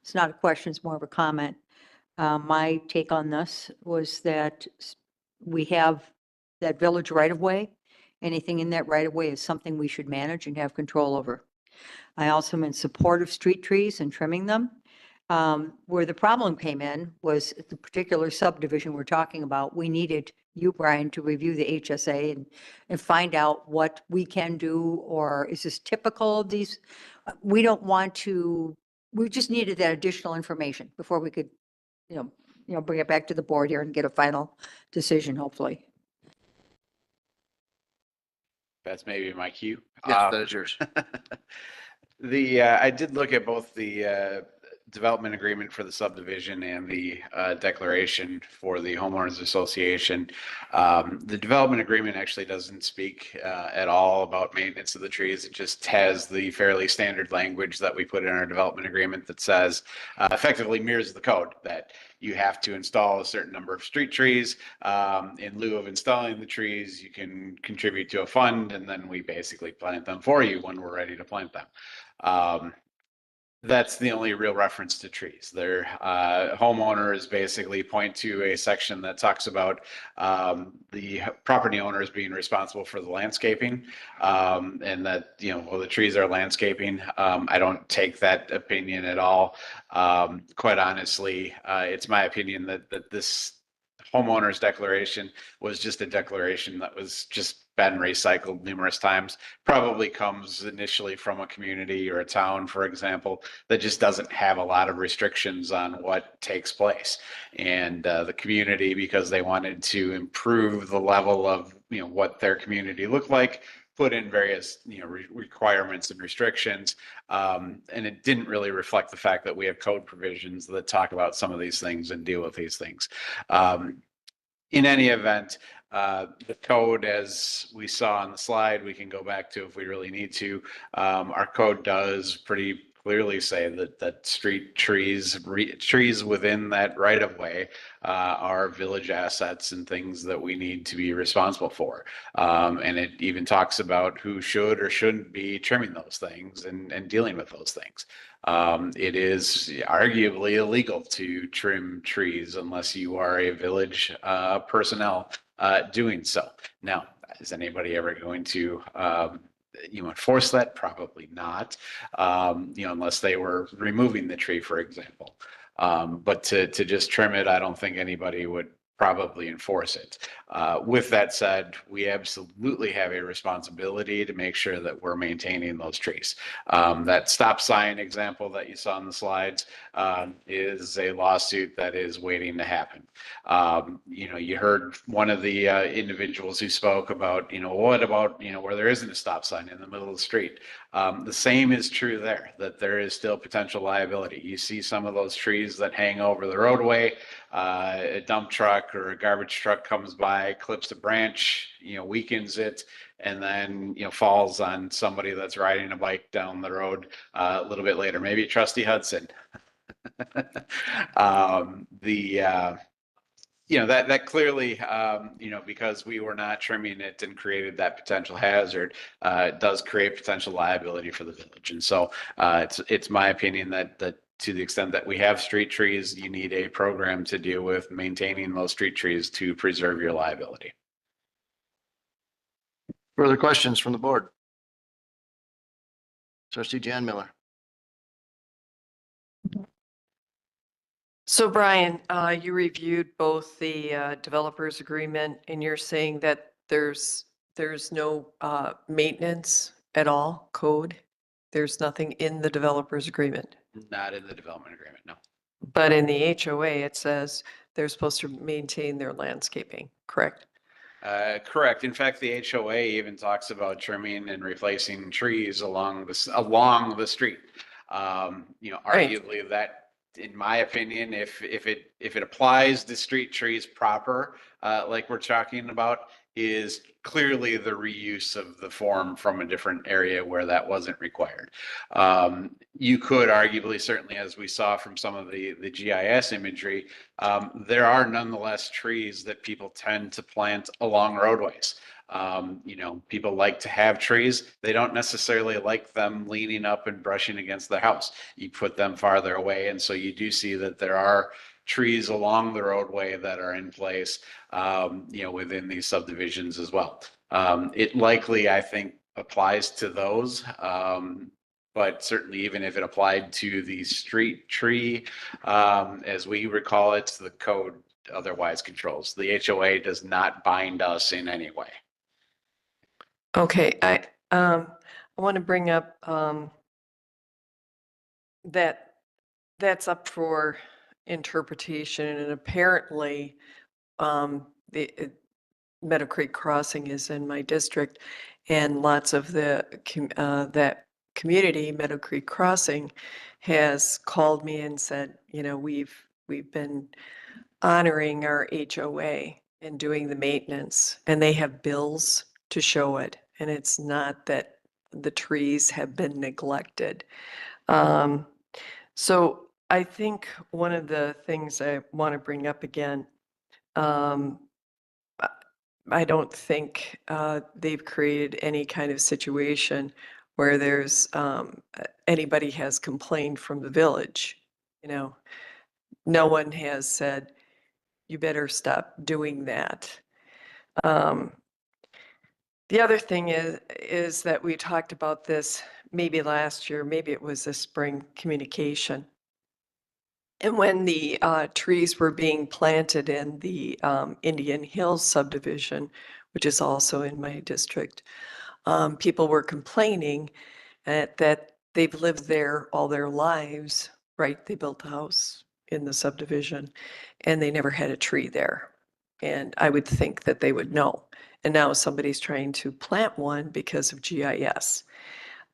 it's not a question, it's more of a comment. My take on this was that we have that village right of way. Anything in that right of way is something we should manage and have control over. I also am in support of street trees and trimming them. Where the problem came in was the particular subdivision we're talking about. We needed you, Brian, to review the HSA and find out what we can do, or is this typical of these? We don't want to, we just needed that additional information before we could, bring it back to the board here and get a final decision, hopefully. That's maybe my cue. Yes, that is yours. I did look at both the development agreement for the subdivision and the declaration for the homeowners association. The development agreement actually doesn't speak at all about maintenance of the trees. It just has the fairly standard language that we put in our development agreement that says effectively mirrors the code, that you have to install a certain number of street trees. In lieu of installing the trees, you can contribute to a fund, and then we basically plant them for you when we're ready to plant them. That's the only real reference to trees. Their homeowners basically point to a section that talks about the property owners being responsible for the landscaping, and that, the trees are landscaping. I don't take that opinion at all. Quite honestly, it's my opinion that this homeowners declaration was just a declaration that was just been recycled numerous times. Probably comes initially from a community or a town, for example, that just doesn't have a lot of restrictions on what takes place. And the community, because they wanted to improve the level of what their community looked like, put in various requirements and restrictions, and it didn't really reflect the fact that we have code provisions that talk about some of these things and deal with these things. In any event, the code, as we saw on the slide, we can go back to if we really need to. Our code does pretty clearly say that street trees, trees within that right of way are village assets and things that we need to be responsible for. And it even talks about who should or shouldn't be trimming those things and dealing with those things. It is arguably illegal to trim trees unless you are a village personnel doing so. Now, is anybody ever going to enforce that? Probably not. Unless they were removing the tree, for example. But to just trim it, I don't think anybody would probably enforce it. With that said, we absolutely have a responsibility to make sure that we're maintaining those trees. That stop sign example that you saw on the slides is a lawsuit that is waiting to happen. You heard one of the individuals who spoke about, what about, where there isn't a stop sign in the middle of the street? The same is true there, that there is still potential liability. You see some of those trees that hang over the roadway, a dump truck or a garbage truck comes by, clips a branch, weakens it, and then, falls on somebody that's riding a bike down the road a little bit later, maybe Trustee Hudson. That clearly, because we were not trimming it and created that potential hazard, it does create potential liability for the village. And so it's my opinion that to the extent that we have street trees, you need a program to deal with maintaining those street trees to preserve your liability. Further questions from the board? Trustee Jan Miller. So Brian, you reviewed both the developers agreement and you're saying that there's no maintenance at all code? There's nothing in the developers agreement? Not in the development agreement, no. But in the HOA, it says they're supposed to maintain their landscaping, correct? Correct. In fact, the HOA even talks about trimming and replacing trees along the street. Arguably that, in my opinion, if it applies to street trees proper, like we're talking about, is clearly the reuse of the form from a different area where that wasn't required. You could arguably, certainly as we saw from some of the GIS imagery, there are nonetheless trees that people tend to plant along roadways. People like to have trees. They don't necessarily like them leaning up and brushing against their house. You put them farther away. And so you do see that there are trees along the roadway that are in place, within these subdivisions as well. It likely, I think, applies to those. But certainly even if it applied to the street tree, as we recall it, the code otherwise controls. The HOA does not bind us in any way. Okay, I want to bring up that's up for interpretation, and apparently the Meadow Creek Crossing is in my district, and lots of that community, Meadow Creek Crossing, has called me and said, we've been honoring our HOA and doing the maintenance, and they have bills to show it. And it's not that the trees have been neglected. So I think one of the things I want to bring up again, I don't think they've created any kind of situation where there's anybody has complained from the village. No one has said, you better stop doing that. The other thing is that we talked about this maybe last year, maybe it was the spring communication. And when the trees were being planted in the Indian Hills subdivision, which is also in my district, people were complaining that they've lived there all their lives, right? They built a house in the subdivision and they never had a tree there. And I would think that they would know. And now somebody's trying to plant one because of GIS.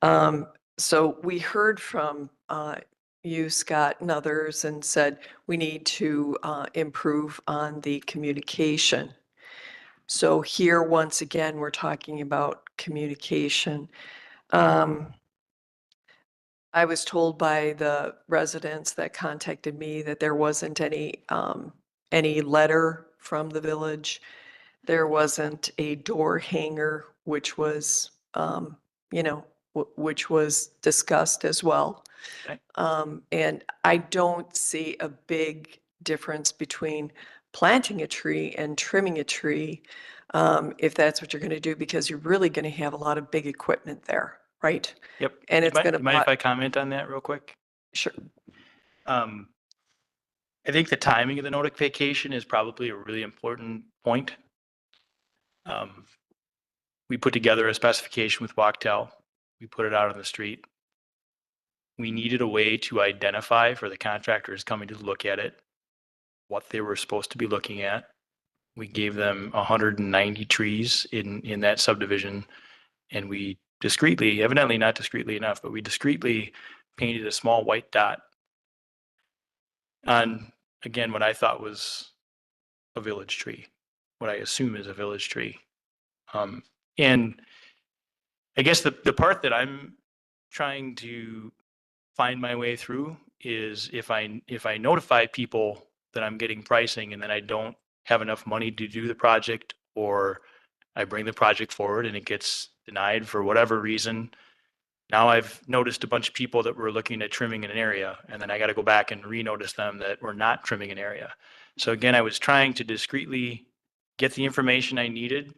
So we heard from you, Scott, and others, and said we need to improve on the communication. So here, once again, we're talking about communication. I was told by the residents that contacted me that there wasn't any letter from the village. There wasn't a door hanger, which was, you know, which was discussed as well. Okay. And I don't see a big difference between planting a tree and trimming a tree, if that's what you're going to do, because you're really going to have a lot of big equipment there, right? Yep. And it's going to. You mind if I comment on that real quick? Sure. I think the timing of the notification is probably a really important point. We put together a specification with Wachtell. We put it out on the street. We needed a way to identify for the contractors coming to look at it, what they were supposed to be looking at. We gave them 190 trees in that subdivision, and we discreetly, evidently not discreetly enough, but we discreetly painted a small white dot on, again, what I thought was a village tree, what I assume is a village tree. And I guess the part that I'm trying to find my way through is if I notify people that I'm getting pricing and then I don't have enough money to do the project, or I bring the project forward and it gets denied for whatever reason. Now I've noticed a bunch of people that were looking at trimming an area, and then I got to go back and re-notice them that we're not trimming an area. So again, I was trying to discreetly get the information I needed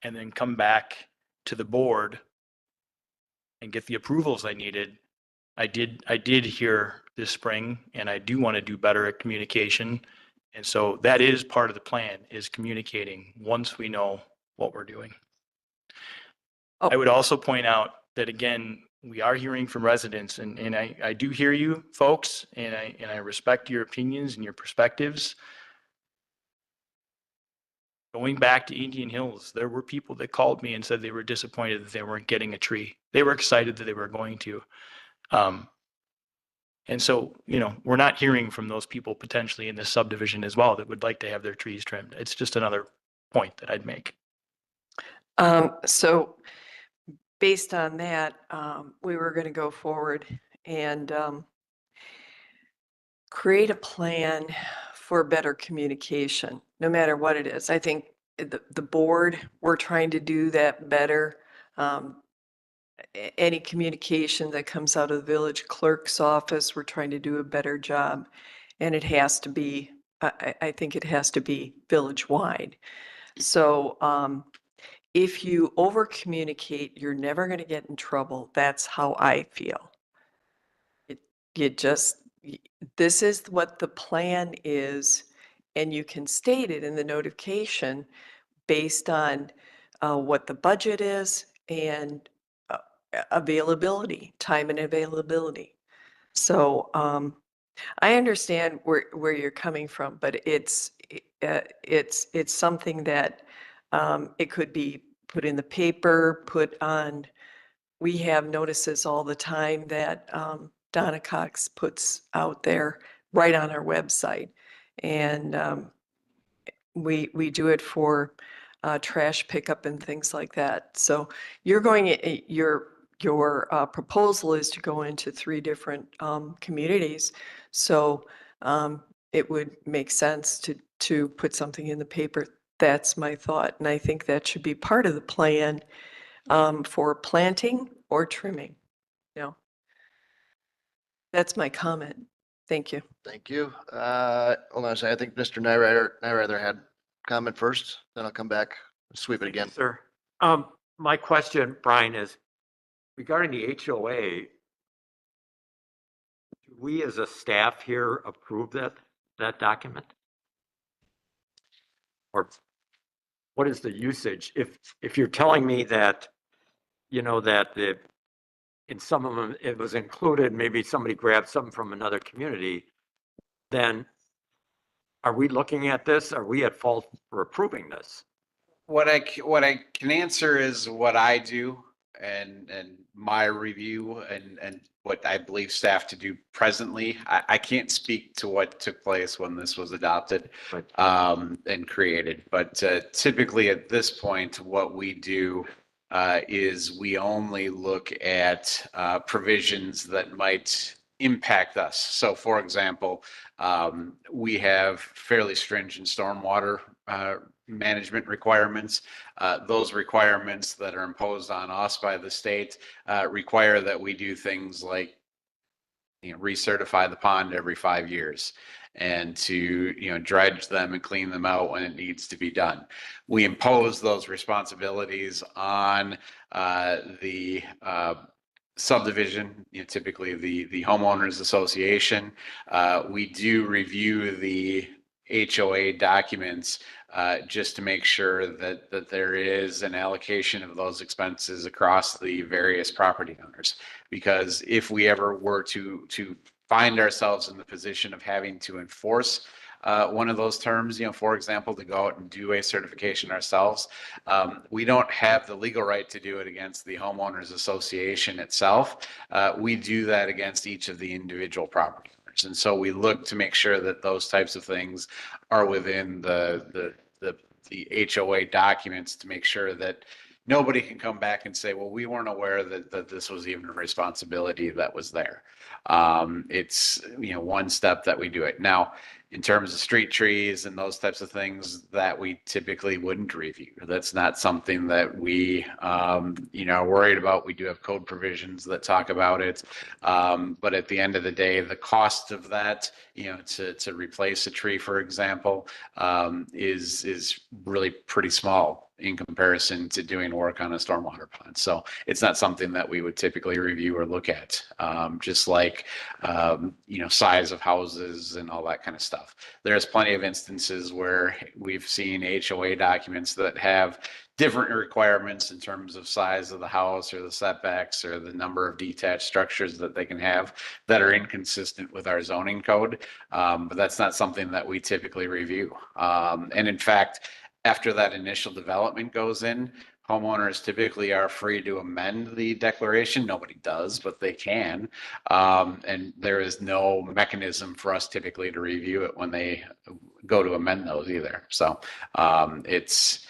and then come back to the board and get the approvals I needed. I did hear this spring, and I do want to do better at communication. And so that is part of the plan, is communicating once we know what we're doing. I would also point out that, again, we are hearing from residents, and I do hear you folks, and I respect your opinions and your perspectives. Going back to Indian Hills, there were people that called me and said they were disappointed that they weren't getting a tree. They were excited that they were going to. And so, you know, we're not hearing from those people potentially in this subdivision as well that would like to have their trees trimmed. It's just another point that I'd make. So based on that, we were going to go forward and create a plan for better communication, no matter what it is. I think the board, we're trying to do that better. Any communication that comes out of the village clerk's office, we're trying to do a better job. And it has to be, I think it has to be village-wide. So if you over communicate, you're never going to get in trouble. That's how I feel. This is what the plan is, and you can state it in the notification based on what the budget is and availability, time and availability. So I understand where you're coming from, but it's something that it could be put in the paper, put on. We have notices all the time that Donna Cox puts out there right on our website, and we do it for trash pickup and things like that. So you're going, your proposal is to go into 3 different communities. So it would make sense to put something in the paper. That's my thought. And I think that should be part of the plan for planting or trimming. You know, that's my comment. Thank you. Thank you. Hold on a second. I think Mr. Nyrider had comment first, then I'll come back and sweep it again. Sir, my question, Brian, is regarding the HOA. Do we as a staff here approve that document? Or what is the usage? If you're telling me that, you know, that in some of them it was included, maybe somebody grabbed something from another community, then are we looking at this? Are we at fault for approving this? What I can answer is what I do and my review and what I believe staff to do presently. I can't speak to what took place when this was adopted and created, but typically at this point, what we do is we only look at provisions that might impact us. So for example, we have fairly stringent stormwater management requirements. Those requirements that are imposed on us by the state require that we do things like recertify the pond every 5 years and to dredge them and clean them out when it needs to be done. We impose those responsibilities on the subdivision, typically the homeowners association. We do review the HOA documents just to make sure that there is an allocation of those expenses across the various property owners. Because if we ever were to find ourselves in the position of having to enforce one of those terms, for example, to go out and do a certification ourselves, we don't have the legal right to do it against the homeowners association itself. We do that against each of the individual property owners. And so we look to make sure that those types of things are within the HOA documents to make sure that nobody can come back and say, well, we weren't aware that this was even a responsibility that was there. It's, one step that we do it. Now, in terms of street trees and those types of things that we typically wouldn't review. That's not something that we, are worried about. We do have code provisions that talk about it. But at the end of the day, the cost of that, to replace a tree, for example, is really pretty small in comparison to doing work on a stormwater pond. So it's not something that we would typically review or look at, just like, size of houses and all that kind of stuff. There's plenty of instances where we've seen HOA documents that have different requirements in terms of size of the house or the setbacks or the number of detached structures that they can have that are inconsistent with our zoning code. But that's not something that we typically review. And in fact, after that initial development goes in, homeowners typically are free to amend the declaration. Nobody does, but they can. And there is no mechanism for us typically to review it when they go to amend those either. So it's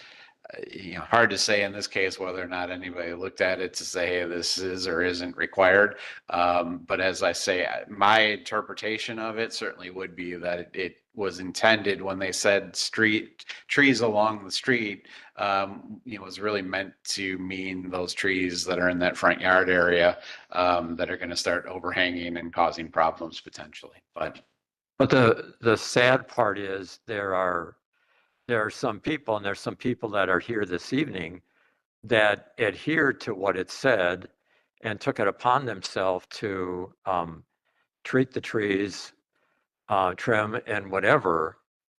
hard to say in this case whether or not anybody looked at it to say, hey, this is or isn't required. But as I say, my interpretation of it certainly would be that it was intended when they said trees along the street, was really meant to mean those trees that are in that front yard area that are going to start overhanging and causing problems potentially. But the sad part is there are some people, and there's some people that are here this evening that adhered to what it said and took it upon themselves to treat the trees, trim and whatever.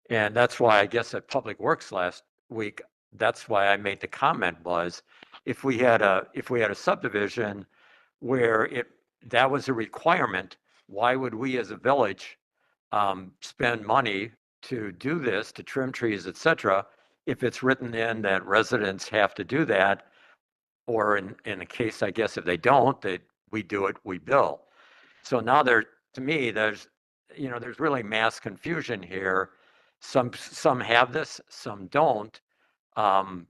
And that's why I guess at Public Works last week, that's why I made the comment was if we had a subdivision where that was a requirement, why would we as a village spend money to do this, to trim trees, et cetera, if it's written in that residents have to do that, or in a case, I guess, if they don't, that we do it, we bill. So now to me, there's really mass confusion here. Some have this, some don't. And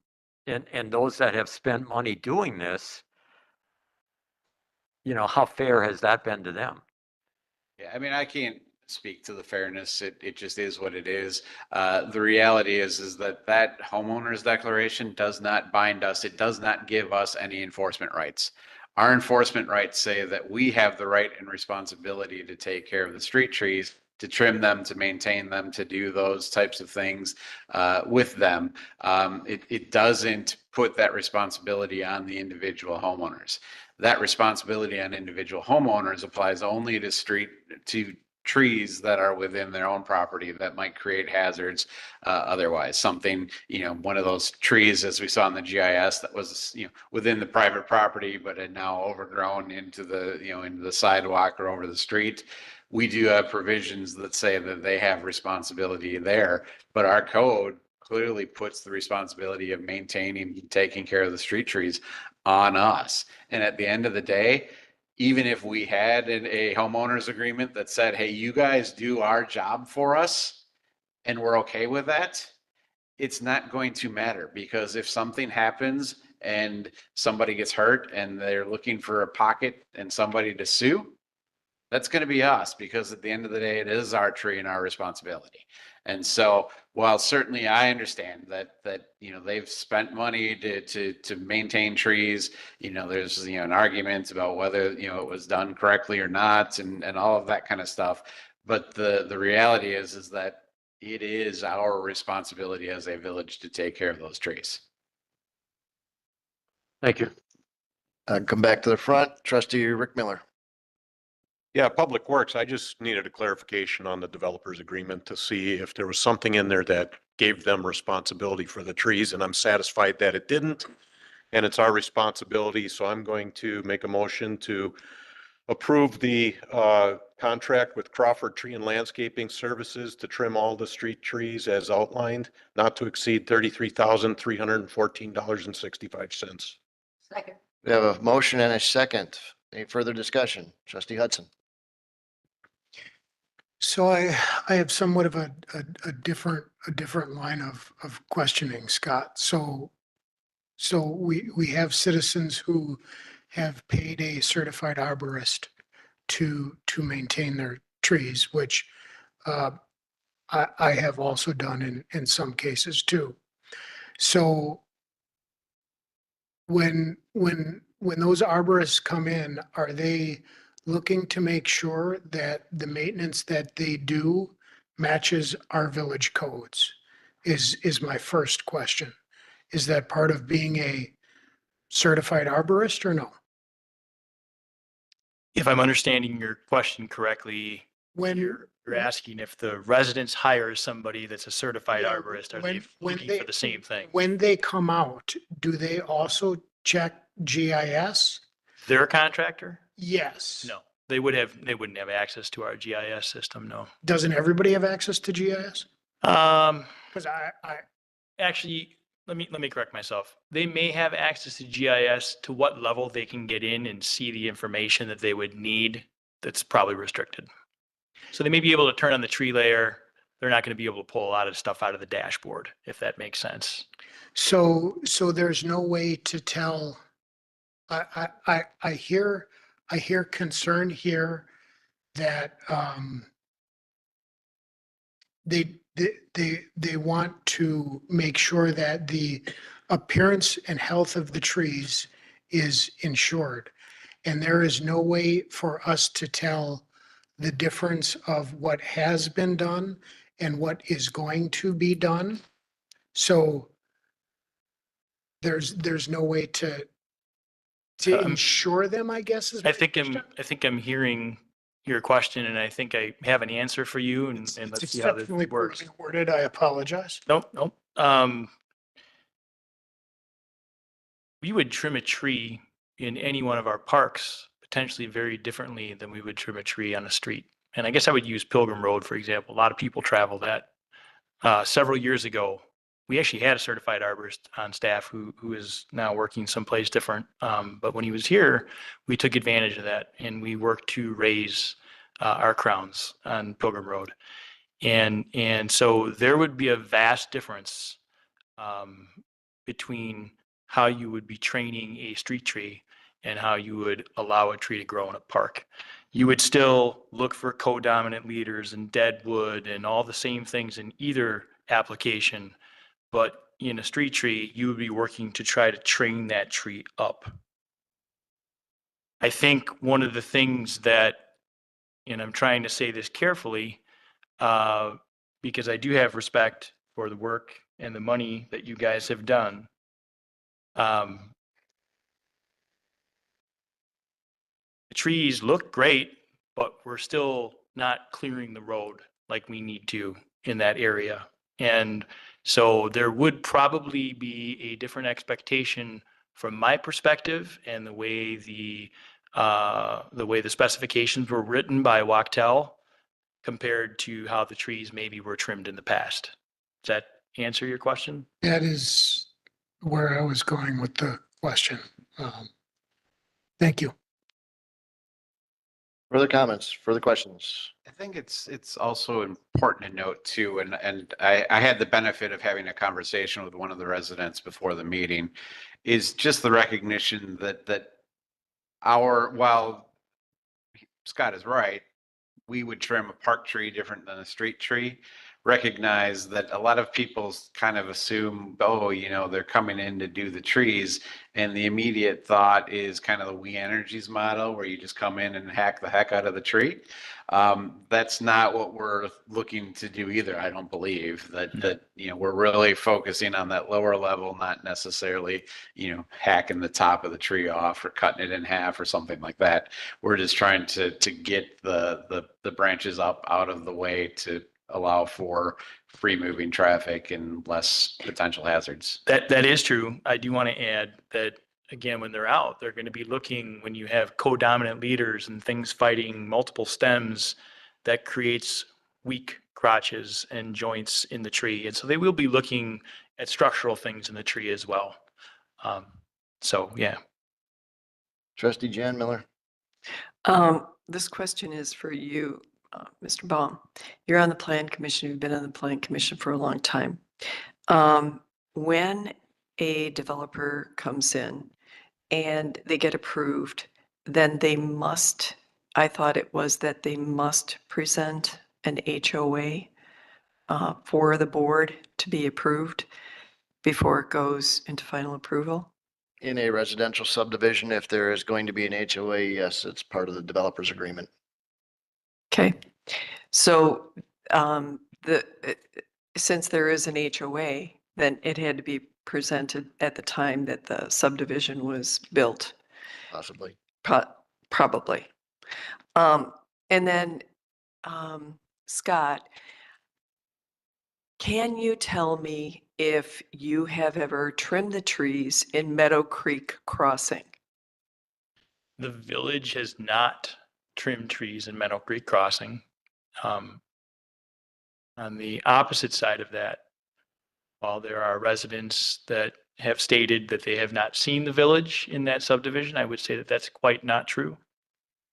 those that have spent money doing this, how fair has that been to them? yeah, I mean, I can't speak to the fairness. It just is what it is. The reality is that homeowner's declaration does not bind us. It does not give us any enforcement rights. Our enforcement rights say that we have the right and responsibility to take care of the street trees, to trim them, to maintain them, to do those types of things with them. It doesn't put that responsibility on the individual homeowners. That responsibility on individual homeowners applies only to trees that are within their own property that might create hazards otherwise. Something, one of those trees, as we saw in the GIS, that was, within the private property, but had now overgrown into the sidewalk or over the street. We do have provisions that say that they have responsibility there, but our code clearly puts the responsibility of maintaining and taking care of the street trees on us. And at the end of the day, even if we had a homeowners agreement that said, hey, you guys do our job for us and we're okay with that, it's not going to matter, because if something happens and somebody gets hurt and they're looking for a pocket and somebody to sue, that's going to be us, because at the end of the day, it is our tree and our responsibility. And so while certainly I understand that, they've spent money to maintain trees, there's, an argument about whether, it was done correctly or not, and all of that kind of stuff. But the reality is that it is our responsibility as a village to take care of those trees. Thank you. Come back to the front, trustee Rick Miller. Yeah, Public Works, I just needed a clarification on the developer's agreement to see if there was something in there that gave them responsibility for the trees, and I'm satisfied that it didn't. And it's our responsibility, so I'm going to make a motion to approve the contract with Crawford Tree and Landscaping Services to trim all the street trees as outlined, not to exceed $33,314.65. Second. We have a motion and a second. Any further discussion? Trustee Hudson. So I have somewhat of a different line of questioning, Scott. So we have citizens who have paid a certified arborist to maintain their trees, which I have also done in some cases too. So when those arborists come in, are they looking to make sure that the maintenance that they do matches our village codes? Is my first question. Is that part of being a certified arborist or no? If I'm understanding your question correctly, When you're asking if the residents hire somebody that's a certified Yeah, arborist, are when- they when looking they- for the same thing? when they come out, do they also check GIS? Their contractor? Yes. No, they wouldn't have access to our GIS system, no. Doesn't everybody have access to GIS? Because Actually, let me correct myself. They may have access to GIS. To what level they can get in and see the information that they would need, that's probably restricted. So they may be able to turn on the tree layer. They're not going to be able to pull a lot of stuff out of the dashboard, if that makes sense. So there's no way to tell. I hear concern here that they want to make sure that the appearance and health of the trees is ensured. And there is no way for us to tell the difference of what has been done and what is going to be done. So there's no way to ensure them, I guess. Is I think I'm hearing your question, and I think I have an answer for you, and let's see how this exceptionally works. poorly worded. I apologize. Nope. We would trim a tree in any one of our parks potentially very differently than we would trim a tree on a street. And I guess I would use Pilgrim Road, for example. A lot of people travel that. Several years ago, we actually had a certified arborist on staff who is now working someplace different. But when he was here, we took advantage of that, and we worked to raise our crowns on Pilgrim Road. And so there would be a vast difference between how you would be training a street tree and how you would allow a tree to grow in a park. You would still look for codominant leaders and dead wood and all the same things in either application. But in a street tree, you would be working to try to train that tree up. I think one of the things that, and I'm trying to say this carefully, because I do have respect for the work and the money that you guys have done. The trees look great, but we're still not clearing the road like we need to in that area. And so there would probably be a different expectation from my perspective and the way the specifications were written by Wachtell compared to how the trees maybe were trimmed in the past. Does that answer your question? That is where I was going with the question. Thank you. Further comments, further questions? I think it's also important to note too, and I had the benefit of having a conversation with one of the residents before the meeting, is just the recognition that while Scott is right, we would trim a park tree different than a street tree. Recognize that a lot of people kind of assume, oh, they're coming in to do the trees. And the immediate thought is kind of the We Energies model where you just come in and hack the heck out of the tree. That's not what we're looking to do either. I don't believe that we're really focusing on that lower level, not necessarily, hacking the top of the tree off or cutting it in half or something like that. We're just trying to get the branches up out of the way to allow for free moving traffic and less potential hazards. That is true. I do want to add that, again, when they're out, they're going to be looking, when you have co-dominant leaders and things fighting multiple stems, that creates weak crotches and joints in the tree. And so they will be looking at structural things in the tree as well. Yeah. Trustee Jan Miller. This question is for you, Mr. Baum. You're on the Plan Commission. You've been on the Plan Commission for a long time. When a developer comes in and they get approved, then they must, I thought it was that they must present an HOA for the board to be approved before it goes into final approval? In a residential subdivision, if there is going to be an HOA, yes, it's part of the developer's agreement. Okay, so since there is an HOA, then it had to be presented at the time that the subdivision was built. Possibly. Probably. And then, Scott, can you tell me if you have ever trimmed the trees in Meadow Creek Crossing? The village has not trimmed trees in Meadow Creek Crossing. On the opposite side of that, while there are residents that have stated that they have not seen the village in that subdivision, I would say that that's quite not true.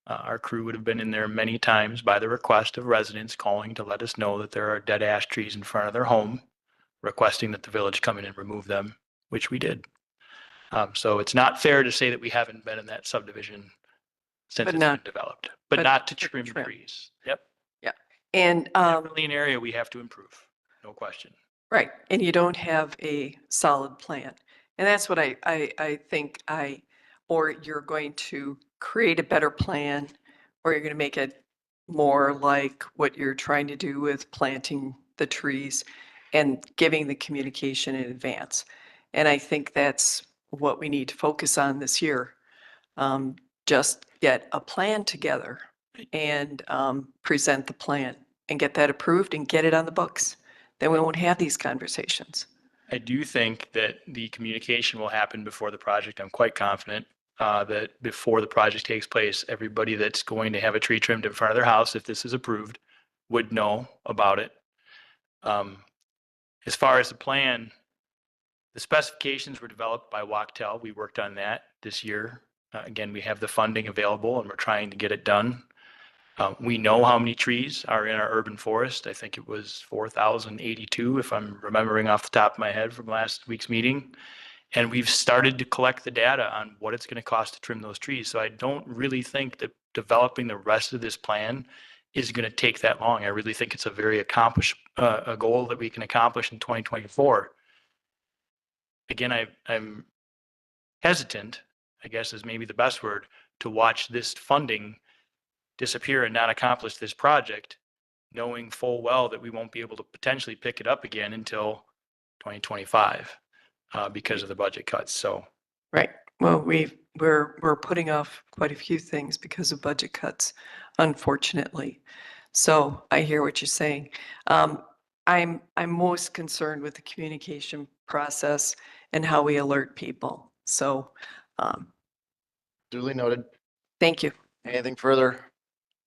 Our crew would have been in there many times by the request of residents calling to let us know that there are dead ash trees in front of their home, requesting that the village come in and remove them, which we did. So it's not fair to say that we haven't been in that subdivision since it's been developed, but not to trim trees. Yep. Yeah. And definitely an area we have to improve, no question. right, and you don't have a solid plan. And that's what I think or you're going to create a better plan, or you're going to make it more like what you're trying to do with planting the trees and giving the communication in advance. And I think that's what we need to focus on this year. Just get a plan together and present the plan and get that approved and get it on the books. Then we won't have these conversations. I do think that the communication will happen before the project. I'm quite confident that before the project takes place, everybody that's going to have a tree trimmed in front of their house, if this is approved, would know about it. As far as the plan, the specifications were developed by Wachtell. We worked on that this year. Again, we have the funding available and we're trying to get it done. We know how many trees are in our urban forest. I think it was 4,082, if I'm remembering off the top of my head from last week's meeting. And we've started to collect the data on what it's going to cost to trim those trees. So I don't really think that developing the rest of this plan is going to take that long. I really think it's a very a goal that we can accomplish in 2024. Again, I'm hesitant, I guess is maybe the best word, to watch this funding disappear and not accomplish this project, knowing full well that we won't be able to potentially pick it up again until 2025 because of the budget cuts. So, right. Well, we're putting off quite a few things because of budget cuts, unfortunately. So I hear what you're saying. I'm most concerned with the communication process and how we alert people. So, Duly noted. Thank you. Anything further?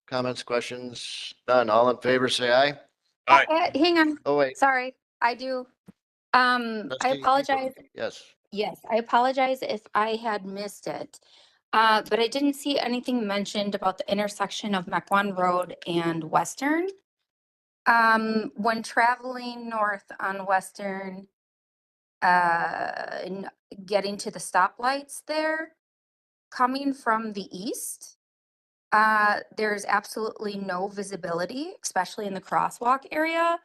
Comments, questions? None. All in favor, say aye. Hang on. Oh, wait. Sorry, I do. I apologize. Yes. Yes, I apologize if I had missed it. But I didn't see anything mentioned about the intersection of Mequon Road and Western. When traveling north on Western, in getting to the stoplights there, coming from the east, there's absolutely no visibility, especially in the crosswalk area.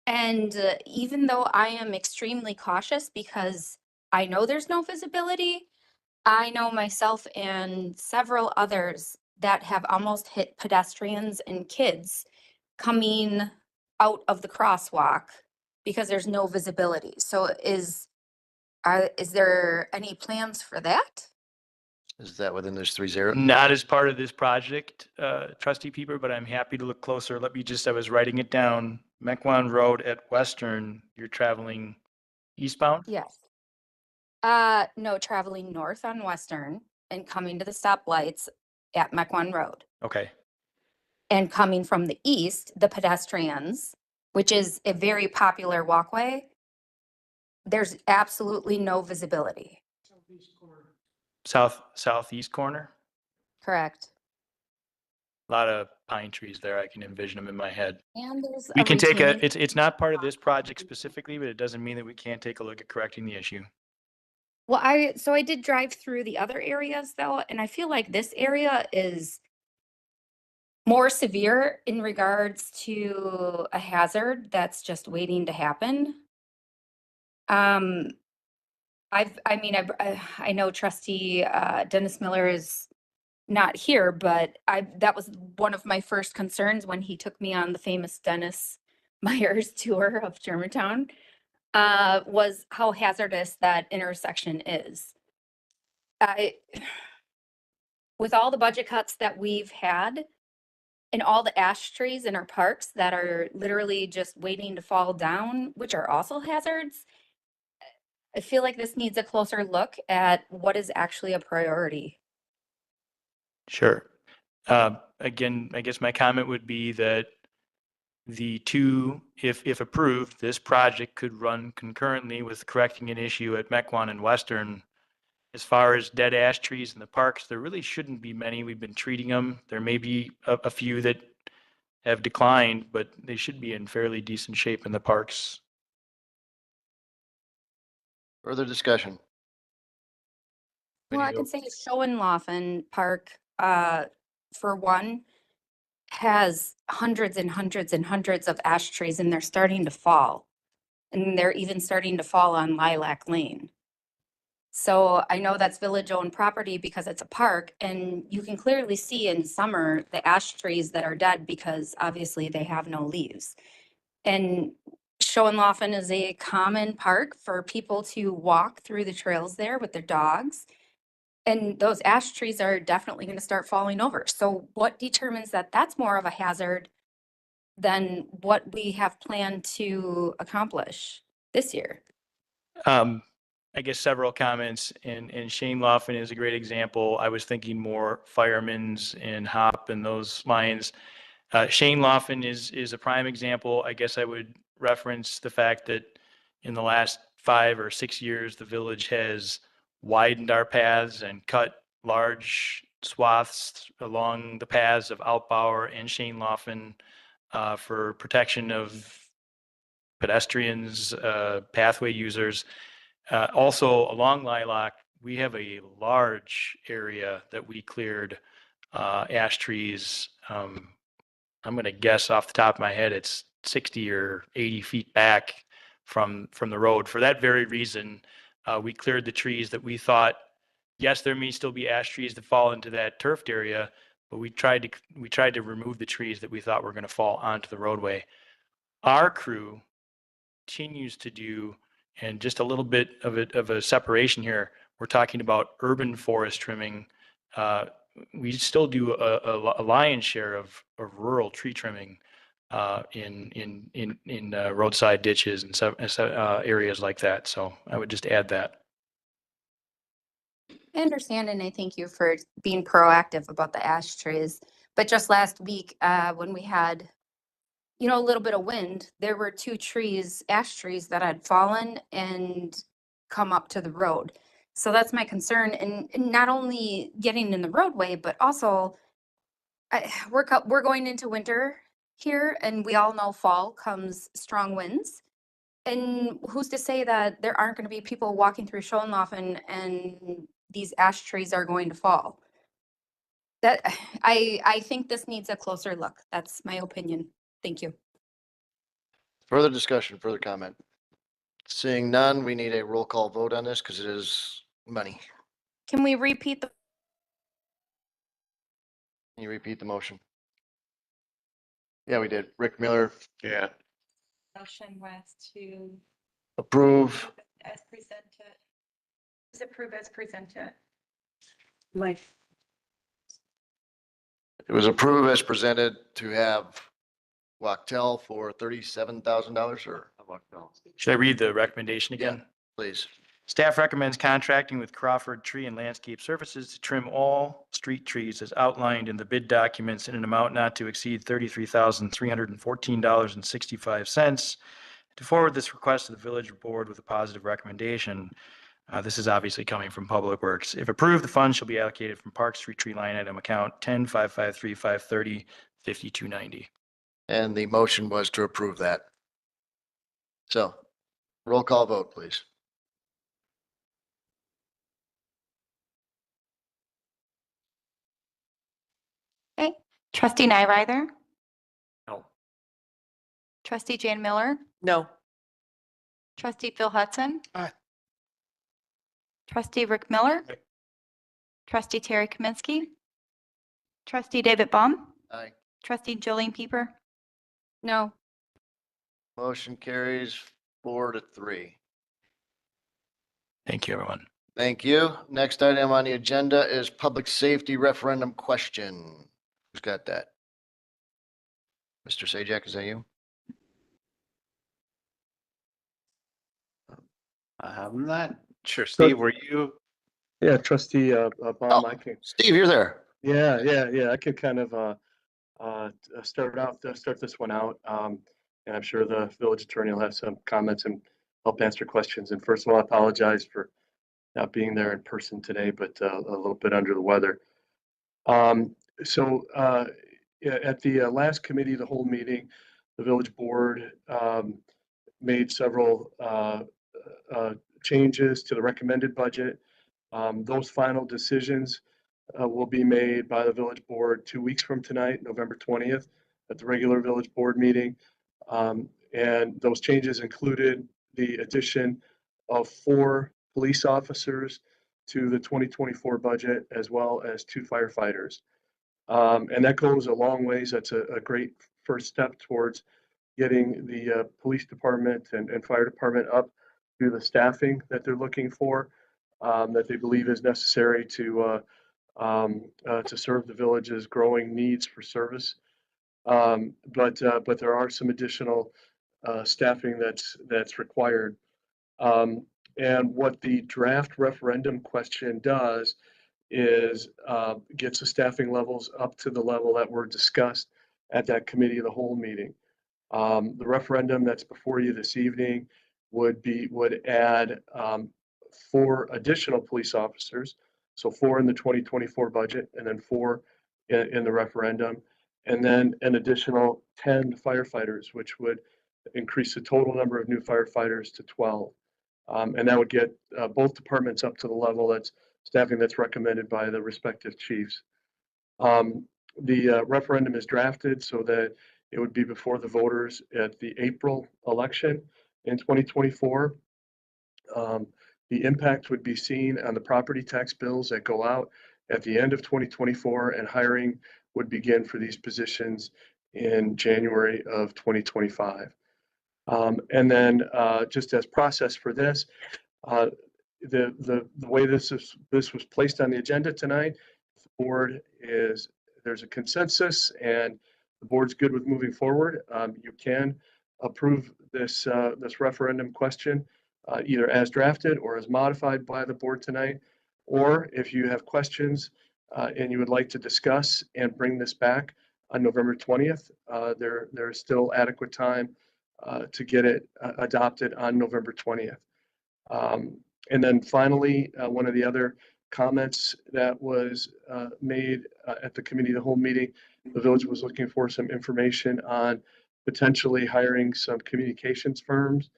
And even though I am extremely cautious because I know there's no visibility, I know myself and several others that have almost hit pedestrians and kids coming out of the crosswalk because there's no visibility. So is there any plans for that? Is that within those 3 0? Not as part of this project, trustee Peeper, but I'm happy to look closer. Let me just, I was writing it down. Mequon Road at Western, you're traveling eastbound? Yes. No, traveling north on Western and coming to the stoplights at Mequon Road. Okay. And coming from the east, the pedestrians, which is a very popular walkway, there's absolutely no visibility. Southeast corner? Correct. A lot of pine trees there. I can envision them in my head. And there's We a can take retaining- it's not part of this project specifically, but it doesn't mean that we can't take a look at correcting the issue. Well, I did drive through the other areas though, and I feel like this area is more severe in regards to a hazard that's just waiting to happen. I know trustee Dennis Miller is not here, but that was one of my first concerns when he took me on the famous Dennis Myers tour of Germantown, was how hazardous that intersection is. With all the budget cuts that we've had and all the ash trees in our parks that are literally just waiting to fall down, which are also hazards, I feel like this needs a closer look at what is actually a priority. Sure. Again, I guess my comment would be that the two, if approved, this project could run concurrently with correcting an issue at Mequon and Western. As far as dead ash trees in the parks, there really shouldn't be many. We've been treating them. There may be a few that have declined, but they should be in fairly decent shape in the parks. Further discussion? Well, I can say Schoenlaufen Park, for one, has hundreds and hundreds and hundreds of ash trees and they're starting to fall. And they're even starting to fall on Lilac Lane. So I know that's village-owned property because it's a park, and you can clearly see in summer the ash trees that are dead because obviously they have no leaves. And Schoenlaufen is a common park for people to walk through the trails there with their dogs. And those ash trees are definitely going to start falling over. So what determines that that's more of a hazard than what we have planned to accomplish this year? I guess several comments, and Shane Laughlin is a great example. I was thinking more firemen's and HOP and those lines. Shane Laughlin is a prime example. I guess I would reference the fact that in the last 5 or 6 years, the village has widened our paths and cut large swaths along the paths of Altbauer and Shane Laughlin for protection of pedestrians, pathway users. Also along Lilac, we have a large area that we cleared ash trees. I'm going to guess off the top of my head, it's 60 or 80 feet back from the road. For that very reason, we cleared the trees that we thought, yes, there may still be ash trees that fall into that turfed area, but we tried to remove the trees that we thought were going to fall onto the roadway. Our crew continues to do, and just a little bit of a separation here, we're talking about urban forest trimming. We still do a lion's share of rural tree trimming in roadside ditches and areas like that. So I would just add that. I understand, and I thank you for being proactive about the ash trees. But just last week, when we had, a little bit of wind, there were 2 ash trees that had fallen and come up to the road. So that's my concern, and not only getting in the roadway, but also we're going into winter here, and we all know fall comes strong winds. And who's to say that there aren't going to be people walking through Schoenlafen and these ash trees are going to fall? That, I think this needs a closer look. That's my opinion. Thank you. Further discussion, further comment? Seeing none, we need a roll call vote on this because it is money. Can we repeat the, Can you repeat the motion? Yeah, we did. Rick Miller, Yeah. Motion was to approve. as presented. Is approved as presented. Life. It was approved as presented to have Wachtel for $37,000 or Should I read the recommendation again? please. Staff recommends contracting with Crawford Tree and Landscape Services to trim all street trees as outlined in the bid documents in an amount not to exceed $33,314.65. To forward this request to the village board with a positive recommendation. This is obviously coming from Public Works. If approved, the funds shall be allocated from Park Street Tree line item account 10-553-530-5290. And the motion was to approve that. So roll call vote, please. Okay, trustee Nyrider, No. trustee Jan Miller, No. trustee Phil Hudson. Aye. Trustee Rick Miller. Aye. Trustee Terry Kaminsky. Trustee David Baum. Aye. Trustee Jolene Pieper. no, Motion carries 4-3. Thank you, everyone. Thank you. Next item on the agenda is public safety referendum question. Who's got that? Mr. Sajak, is that you? I'm not sure. Steve, were you? Yeah, trustee, Baum, I can, Steve, you're there. yeah, I could kind of, start this one out. And I'm sure the village attorney will have some comments and help answer questions. And first of all, I apologize for not being there in person today, but, a little bit under the weather. Yeah, at the last committee, of the whole meeting, the village board, made several, changes to the recommended budget. Those final decisions will be made by the village board 2 weeks from tonight, November 20th, at the regular village board meeting. And those changes included the addition of 4 police officers to the 2024 budget, as well as 2 firefighters. And that goes a long ways. That's a great first step towards getting the police department and fire department up to the staffing that they're looking for, that they believe is necessary to serve the village's growing needs for service. But there are some additional staffing that's required. And what the draft referendum question does is gets the staffing levels up to the level that were discussed at that committee of the whole meeting. The referendum that's before you this evening would add 4 additional police officers. So 4 in the 2024 budget and then 4 in the referendum. And then an additional 10 firefighters, which would increase the total number of new firefighters to 12. And that would get both departments up to the level that's staffing that's recommended by the respective chiefs. The referendum is drafted so that it would be before the voters at the April election in 2024. The impact would be seen on the property tax bills that go out at the end of 2024, and hiring would begin for these positions in January of 2025. And then just as process for this, the way this was placed on the agenda tonight, the board is, there's a consensus and the board's good with moving forward. You can approve this referendum question either as drafted or as modified by the board tonight. Or if you have questions and you would like to discuss and bring this back on November 20th, there is still adequate time to get it adopted on November 20th. And then finally, one of the other comments that was made at the committee of the whole meeting, the village was looking for some information on potentially hiring some communications firms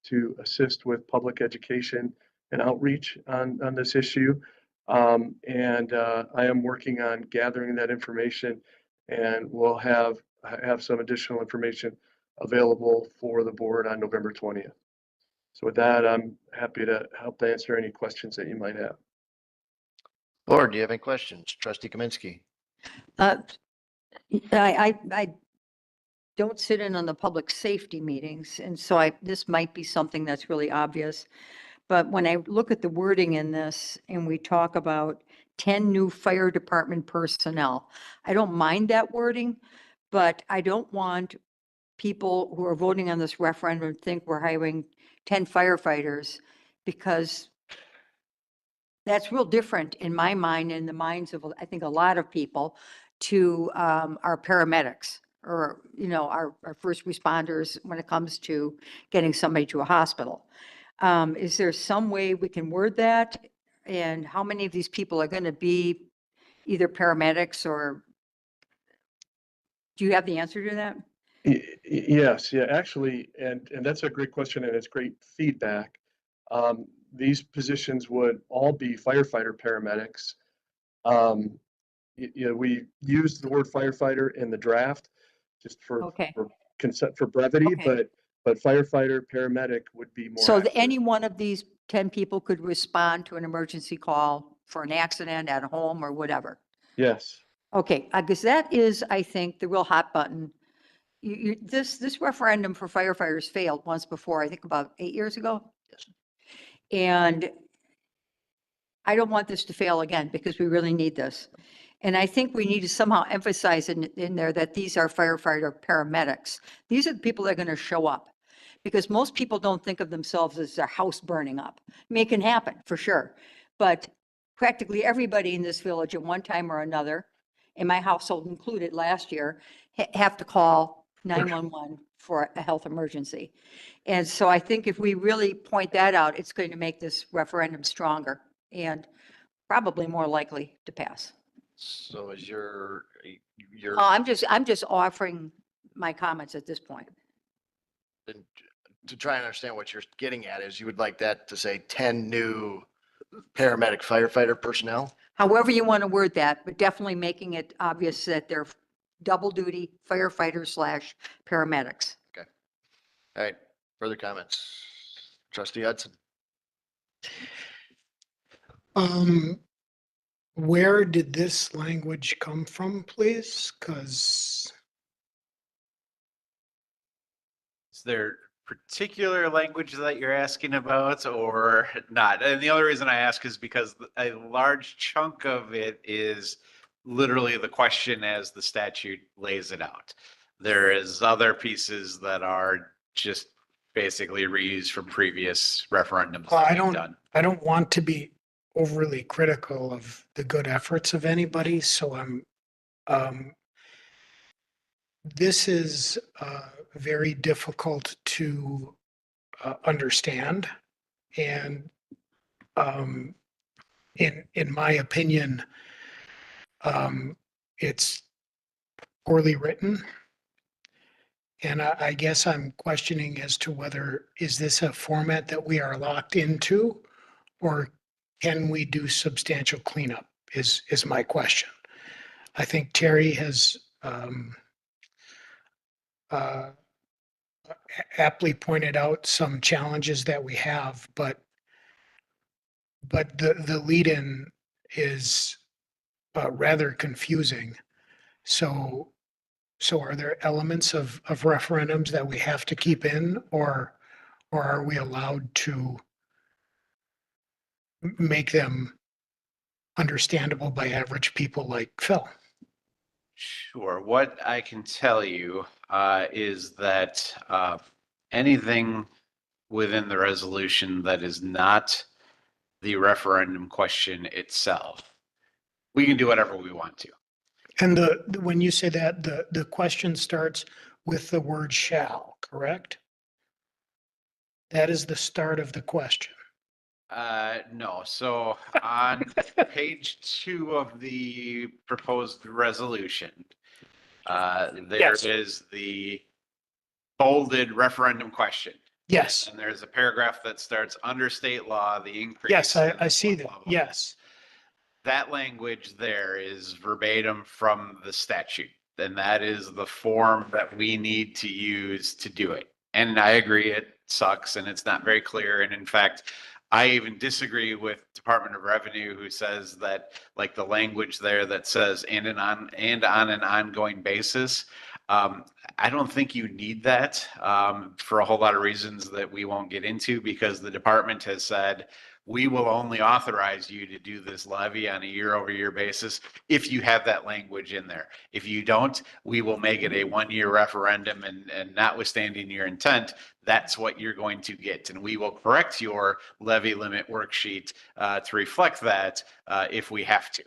to assist with public education and outreach on this issue. I am working on gathering that information, and we'll have some additional information available for the board on November 20th. So with that, I'm happy to help answer any questions that you might have. Board, do you have any questions? Trustee Kaminsky. I don't sit in on the public safety meetings, and so this might be something that's really obvious. But when I look at the wording in this and we talk about 10 new fire department personnel, I don't mind that wording, but I don't want people who are voting on this referendum to think we're hiring 10 firefighters, because that's real different in my mind, in the minds of, I think, a lot of people, to our paramedics, or, our first responders when it comes to getting somebody to a hospital. Is there some way we can word that? And how many of these people are going to be either paramedics, or do you have the answer to that? Yes, yeah, actually, and that's a great question, and it's great feedback. These positions would all be firefighter paramedics. We used the word firefighter in the draft just for consent, for brevity, but firefighter paramedic would be more. So any one of these 10 people could respond to an emergency call for an accident at home or whatever? Yes. Okay, because that is, I think, the real hot button. This referendum for firefighters failed once before, I think about 8 years ago. Yes. And I don't want this to fail again, because we really need this. And I think we need to somehow emphasize in there that these are firefighter paramedics. These are the people that are going to show up, because most people don't think of themselves as their house burning up. I mean, it can happen for sure, but practically everybody in this village at one time or another, and my household included last year, have to call 911 for a health emergency. And so I think if we really point that out, it's going to make this referendum stronger and probably more likely to pass. So is your, I'm just offering my comments at this point. to try and understand what you're getting at, is you would like that to say 10 new paramedic firefighter personnel? However you want to word that, but definitely making it obvious that they're double duty firefighters / paramedics. Okay. All right. Further comments? Trustee Hudson. Where did this language come from, please? Because Is there particular language that you're asking about or not? And the only reason I ask is because a large chunk of it is literally the question as the statute lays it out. There is other pieces that are just basically reused from previous referendums that we've done. I don't want to be overly critical of the good efforts of anybody, so this is very difficult to understand, and in my opinion, it's poorly written. And I guess I'm questioning as to whether, is this a format that we are locked into, or can we do substantial cleanup is my question. I think Terry has aptly pointed out some challenges that we have, but the lead-in is rather confusing. So are there elements of referendums that we have to keep in, or are we allowed to make them understandable by average people like Phil? Sure. What I can tell you is that anything within the resolution that is not the referendum question itself, we can do whatever we want to. And when you say that, the question starts with the word shall, correct? That is the start of the question. No. So on page 2 of the proposed resolution, there Yes. is the bolded referendum question. Yes, And there's a paragraph that starts under state law, the increase. yes, and I see blah, that. blah, blah. Yes. That language there is verbatim from the statute. And that is the form that we need to use to do it. And I agree, it sucks and it's not very clear. And in fact, I even disagree with Department of Revenue, who says that, like, the language there that says and on an ongoing basis. I don't think you need that for a whole lot of reasons that we won't get into, because the department has said, we will only authorize you to do this levy on a year-over-year basis if you have that language in there. If you don't, we will make it a one-year referendum, and notwithstanding your intent, that's what you're going to get. And we will correct your levy limit worksheet to reflect that if we have to.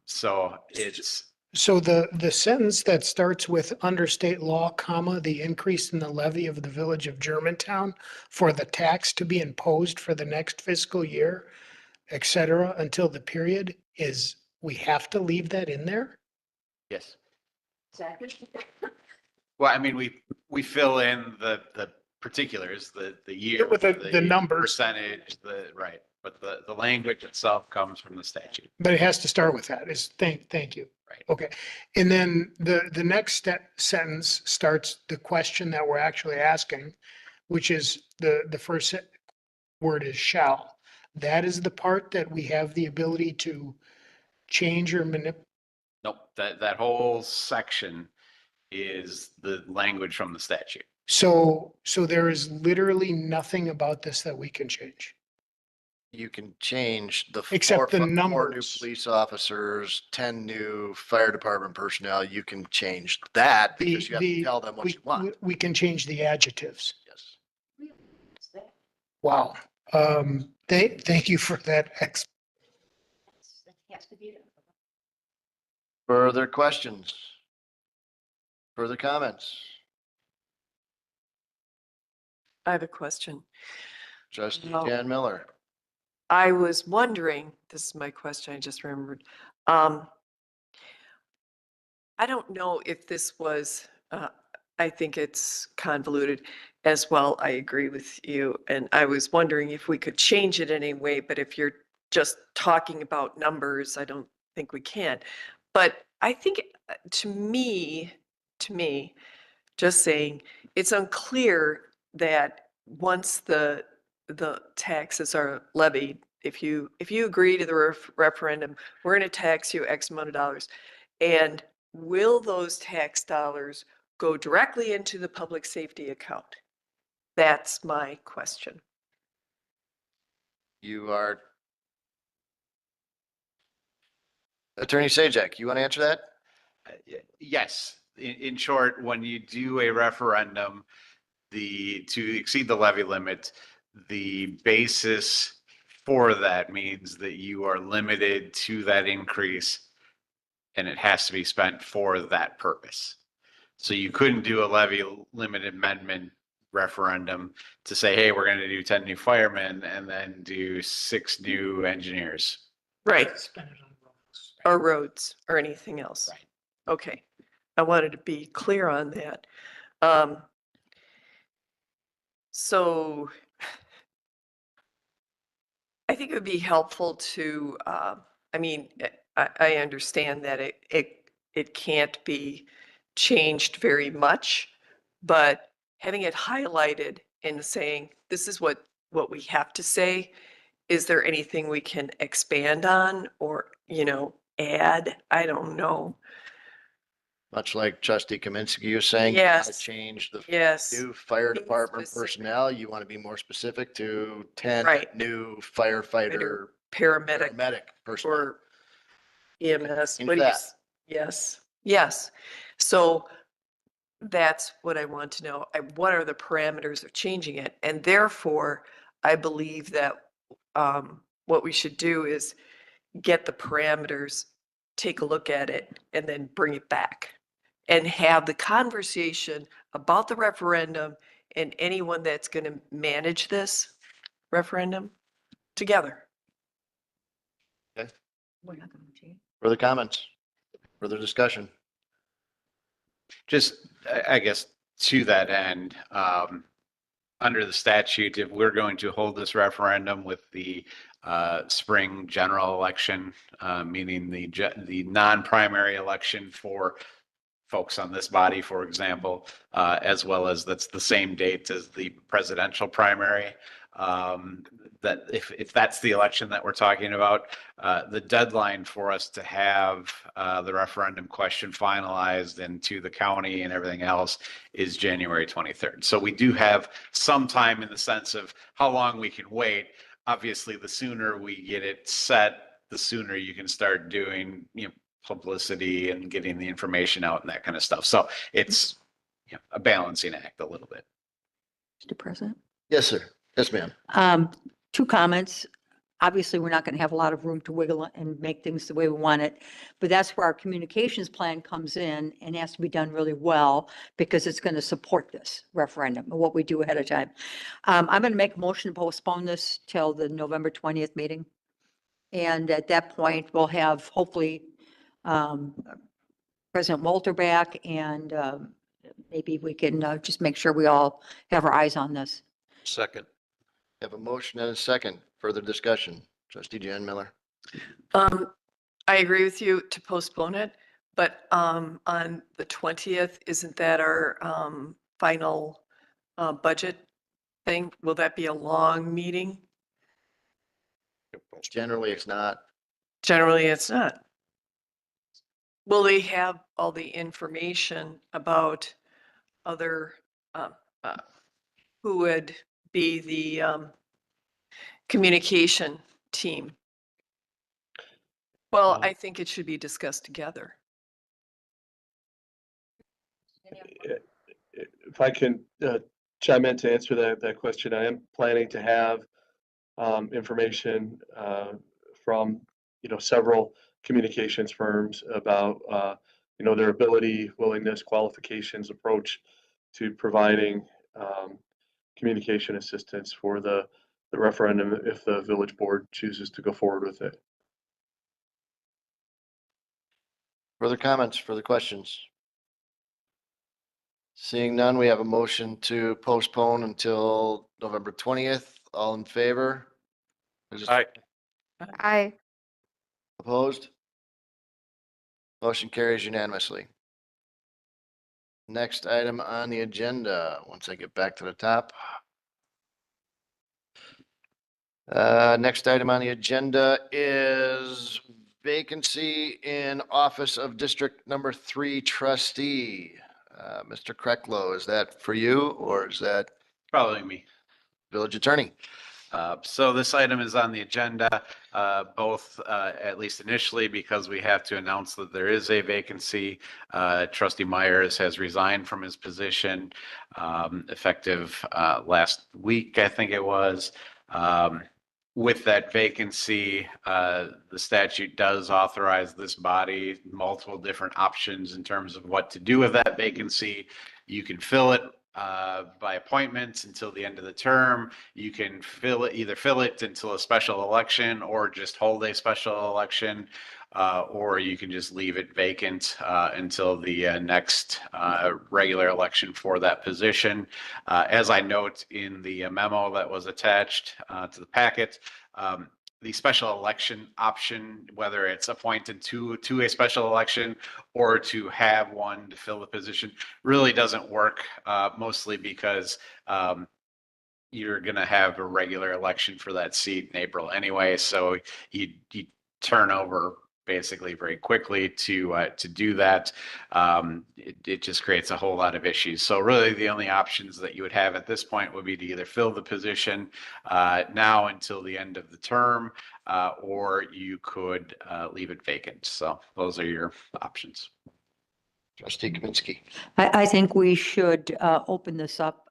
So it's. So the sentence that starts with under state law, comma, the increase in the levy of the village of Germantown for the tax to be imposed for the next fiscal year, et cetera, until the period is, we have to leave that in there? Yes. Exactly. Well, I mean, we fill in the particulars, the year. With the numbers. Percentage, right. But the language itself comes from the statute. But it has to start with that, is thank you. Right. Okay. And then the next sentence starts the question that we're actually asking, which is the first word is shall. That is the part that we have the ability to change or manipulate. Nope, that whole section is the language from the statute. So there is literally nothing about this that we can change. You can change the. Except the 4 new numbers. police officers, 10 new fire department personnel. You can change that because you have to tell them what you want. We can change the adjectives. Yes. Wow. Thank you for that. Has to be there. Further questions? Further comments? I have a question. Trustee No. Jan Miller. I was wondering, this is my question, I just remembered. I don't know if this was, I think it's convoluted as well. I agree with you. And I was wondering if we could change it in any way, but if you're just talking about numbers, I don't think we can. But I think to me, just saying, it's unclear that once the taxes are levied, if you agree to the referendum, we're going to tax you X amount of dollars. And will those tax dollars go directly into the public safety account? That's my question. You are. Attorney Sajak, you want to answer that? Yes. In short, when you do a referendum, to exceed the levy limit, the basis for that means that you are limited to that increase and it has to be spent for that purpose. So you couldn't do a levy limit amendment referendum to say, hey, we're going to do 10 new firemen and then do 6 new engineers. Right. Or roads or anything else. Right. Okay. I wanted to be clear on that. So I think it would be helpful to, I mean, I understand that it can't be changed very much, but having it highlighted and saying, this is what we have to say. Is there anything we can expand on or, add? I don't know. Much like Trustee Kaminsky was saying. you Yes. wanna Change the Yes. new fire Being department specific. personnel. You want to be more specific to 10 Right. new firefighter, Paramedic paramedic personnel. or EMS. Change What do you that. Yes, yes. So that's what I want to know. What are the parameters of changing it? And therefore, I believe that what we should do is get the parameters, take a look at it, and then bring it back and have the conversation about the referendum and anyone that's going to manage this referendum together. Okay. We're not going to change. Further comments? Further discussion? Just, I guess, to that end, under the statute, if we're going to hold this referendum with the spring general election, meaning the non-primary election for folks on this body, for example, as well as that's the same date as the presidential primary. That if that's the election that we're talking about, the deadline for us to have the referendum question finalized into the county and everything else is January 23rd. So we do have some time in the sense of how long we can wait. Obviously, the sooner we get it set, the sooner you can start doing, publicity and getting the information out and that kind of stuff. So it's a balancing act a little bit. Mr. President? Yes, sir. Yes, ma'am. 2 comments. Obviously, we're not going to have a lot of room to wiggle and make things the way we want it, but that's where our communications plan comes in and has to be done really well because it's going to support this referendum and what we do ahead of time. I'm going to make a motion to postpone this till the November 20th meeting. And at that point, we'll have hopefully President Walter back, and maybe we can just make sure we all have our eyes on this. Second. Have a motion and a second. Further discussion. Trustee Jan Miller. I agree with you to postpone it, but on the 20th, isn't that our final budget thing? Will that be a long meeting? Generally, it's not. Generally, it's not. Will they have all the information about other, who would be the communication team? Well, I think it should be discussed together. If I can chime in to answer that question, I am planning to have information from several communications firms about their ability, willingness, qualifications, approach to providing communication assistance for the referendum if the village board chooses to go forward with it. Further comments, further questions? Seeing none, we have a motion to postpone until November 20th. All in favor? Aye. Aye. Opposed? Motion carries unanimously. Next item on the agenda, once I get back to the top. Next item on the agenda is vacancy in office of District Number 3 trustee. Mr. Krecklow, is that for you or is that Probably me. village attorney? So this item is on the agenda, both at least initially because we have to announce that there is a vacancy. Trustee Myers has resigned from his position effective last week, I think it was. With that vacancy, the statute does authorize this body multiple different options in terms of what to do with that vacancy. You can fill it by appointment until the end of the term. You can either fill it until a special election or just hold a special election, or you can just leave it vacant until the next regular election for that position. As I note in the memo that was attached to the packet, the special election option, whether it's appointed to a special election or to have one to fill the position, really doesn't work, mostly because you're going to have a regular election for that seat in April anyway. So you turn over basically very quickly to do that. It just creates a whole lot of issues. So really the only options that you would have at this point would be to either fill the position now until the end of the term, or you could leave it vacant. So those are your options. Trustee Kaminsky. I think we should open this up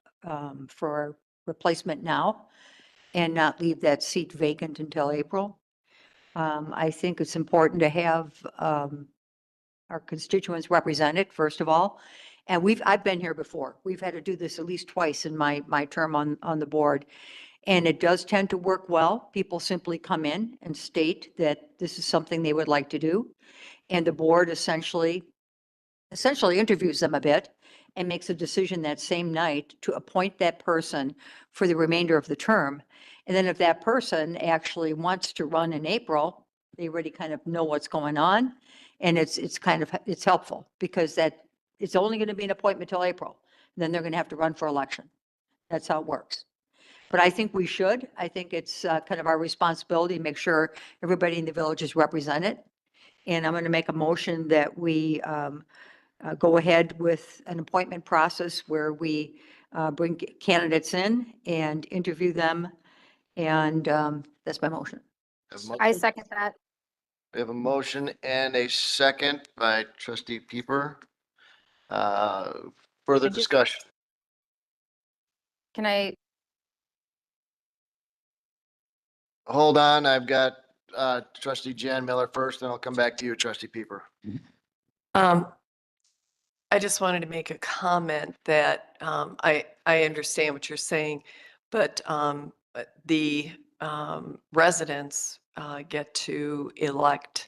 for replacement now and not leave that seat vacant until April. I think it's important to have our constituents represented, first of all. And I've been here before. We've had to do this at least twice in my term on the board. And it does tend to work well. People simply come in and state that this is something they would like to do. And the board essentially interviews them a bit and makes a decision that same night to appoint that person for the remainder of the term. And then if that person actually wants to run in April, they already kind of know what's going on. And it's kind of, it's helpful because that, it's only going to be an appointment till April. Then they're going to have to run for election. That's how it works. But I think we should. I think it's kind of our responsibility to make sure everybody in the village is represented. And I'm going to make a motion that we go ahead with an appointment process where we bring candidates in and interview them. And that's my motion. I second that. We have a motion and a second by trustee Pieper. Further discussion. Can I, Hold on, I've got trustee Jan Miller first, then I'll come back to you, trustee Pieper. I just wanted to make a comment that I understand what you're saying, but the residents get to elect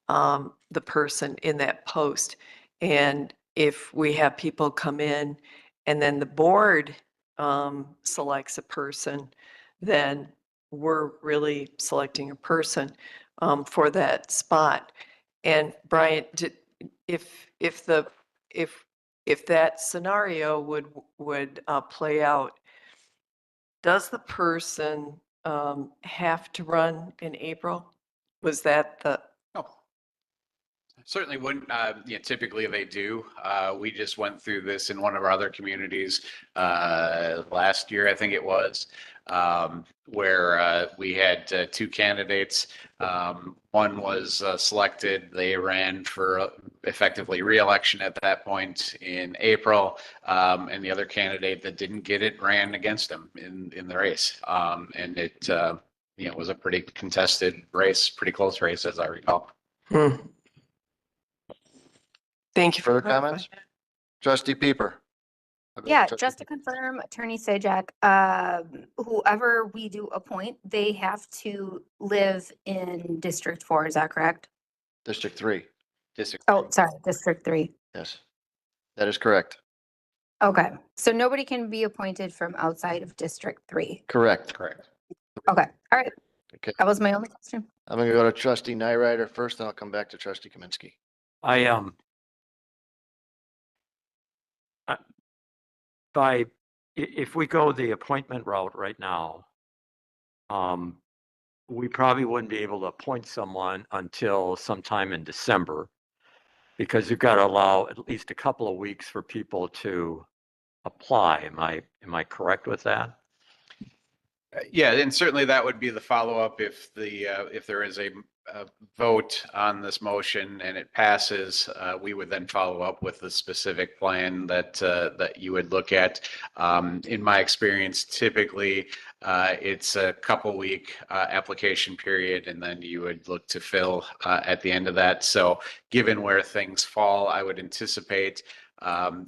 the person in that post. And if we have people come in and then the board selects a person, then we're really selecting a person for that spot. And Brian, if that scenario would play out, does the person have to run in April? Was that the? Certainly wouldn't, typically they do. We just went through this in one of our other communities last year, I think it was, where we had two candidates. One was selected, they ran for effectively re-election at that point in April. And the other candidate that didn't get it ran against him in the race. And it was a pretty contested race, pretty close race, as I recall. Thank you. Further comments? Trustee Pieper. yeah, just to confirm, Attorney Sajak, whoever we do appoint, they have to live in District 4, is that correct? District 3. Oh, sorry, District 3. Yes, that is correct. Okay, so nobody can be appointed from outside of District 3. Correct. Okay, all right. Okay. That was my only question. I'm gonna go to trustee Nyrider first, then I'll come back to trustee Kaminsky. If we go the appointment route right now, we probably wouldn't be able to appoint someone until sometime in December, because you've got to allow at least a couple of weeks for people to apply. Am I correct with that? Yeah, and certainly that would be the follow-up if there is a vote on this motion and it passes, we would then follow up with the specific plan that you would look at. In my experience, typically it's a couple week application period, and then you would look to fill at the end of that. So given where things fall, I would anticipate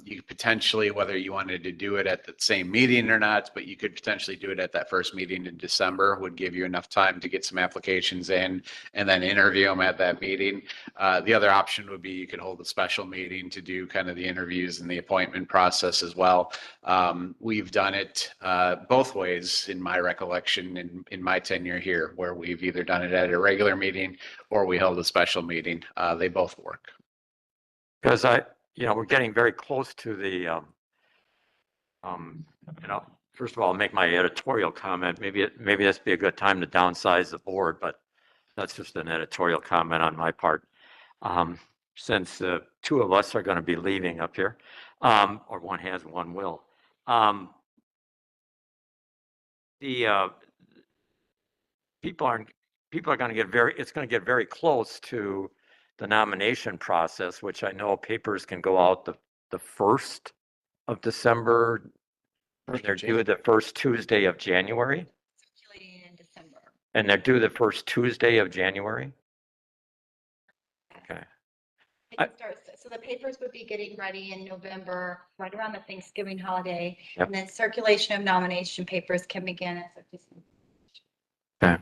you could potentially, whether you wanted to do it at the same meeting or not, but you could potentially do it at that first meeting in December, would give you enough time to get some applications in and then interview them at that meeting. The other option would be you could hold a special meeting to do kind of the interviews and the appointment process as well. We've done it both ways in my recollection in my tenure here, where we've either done it at a regular meeting or we held a special meeting. They both work. Because we're getting very close to the, first of all, I'll make my editorial comment. Maybe this would be a good time to downsize the board, but that's just an editorial comment on my part. Since two of us are going to be leaving up here, or one has and one will. People are going to get it's going to get very close to the nomination process, which I know papers can go out the 1st of December. They're due the first Tuesday of January. Circulating in December. And they're due the first Tuesday of January. Okay. So the papers would be getting ready in November, right around the Thanksgiving holiday. Yep. And then circulation of nomination papers can begin as of December. Okay.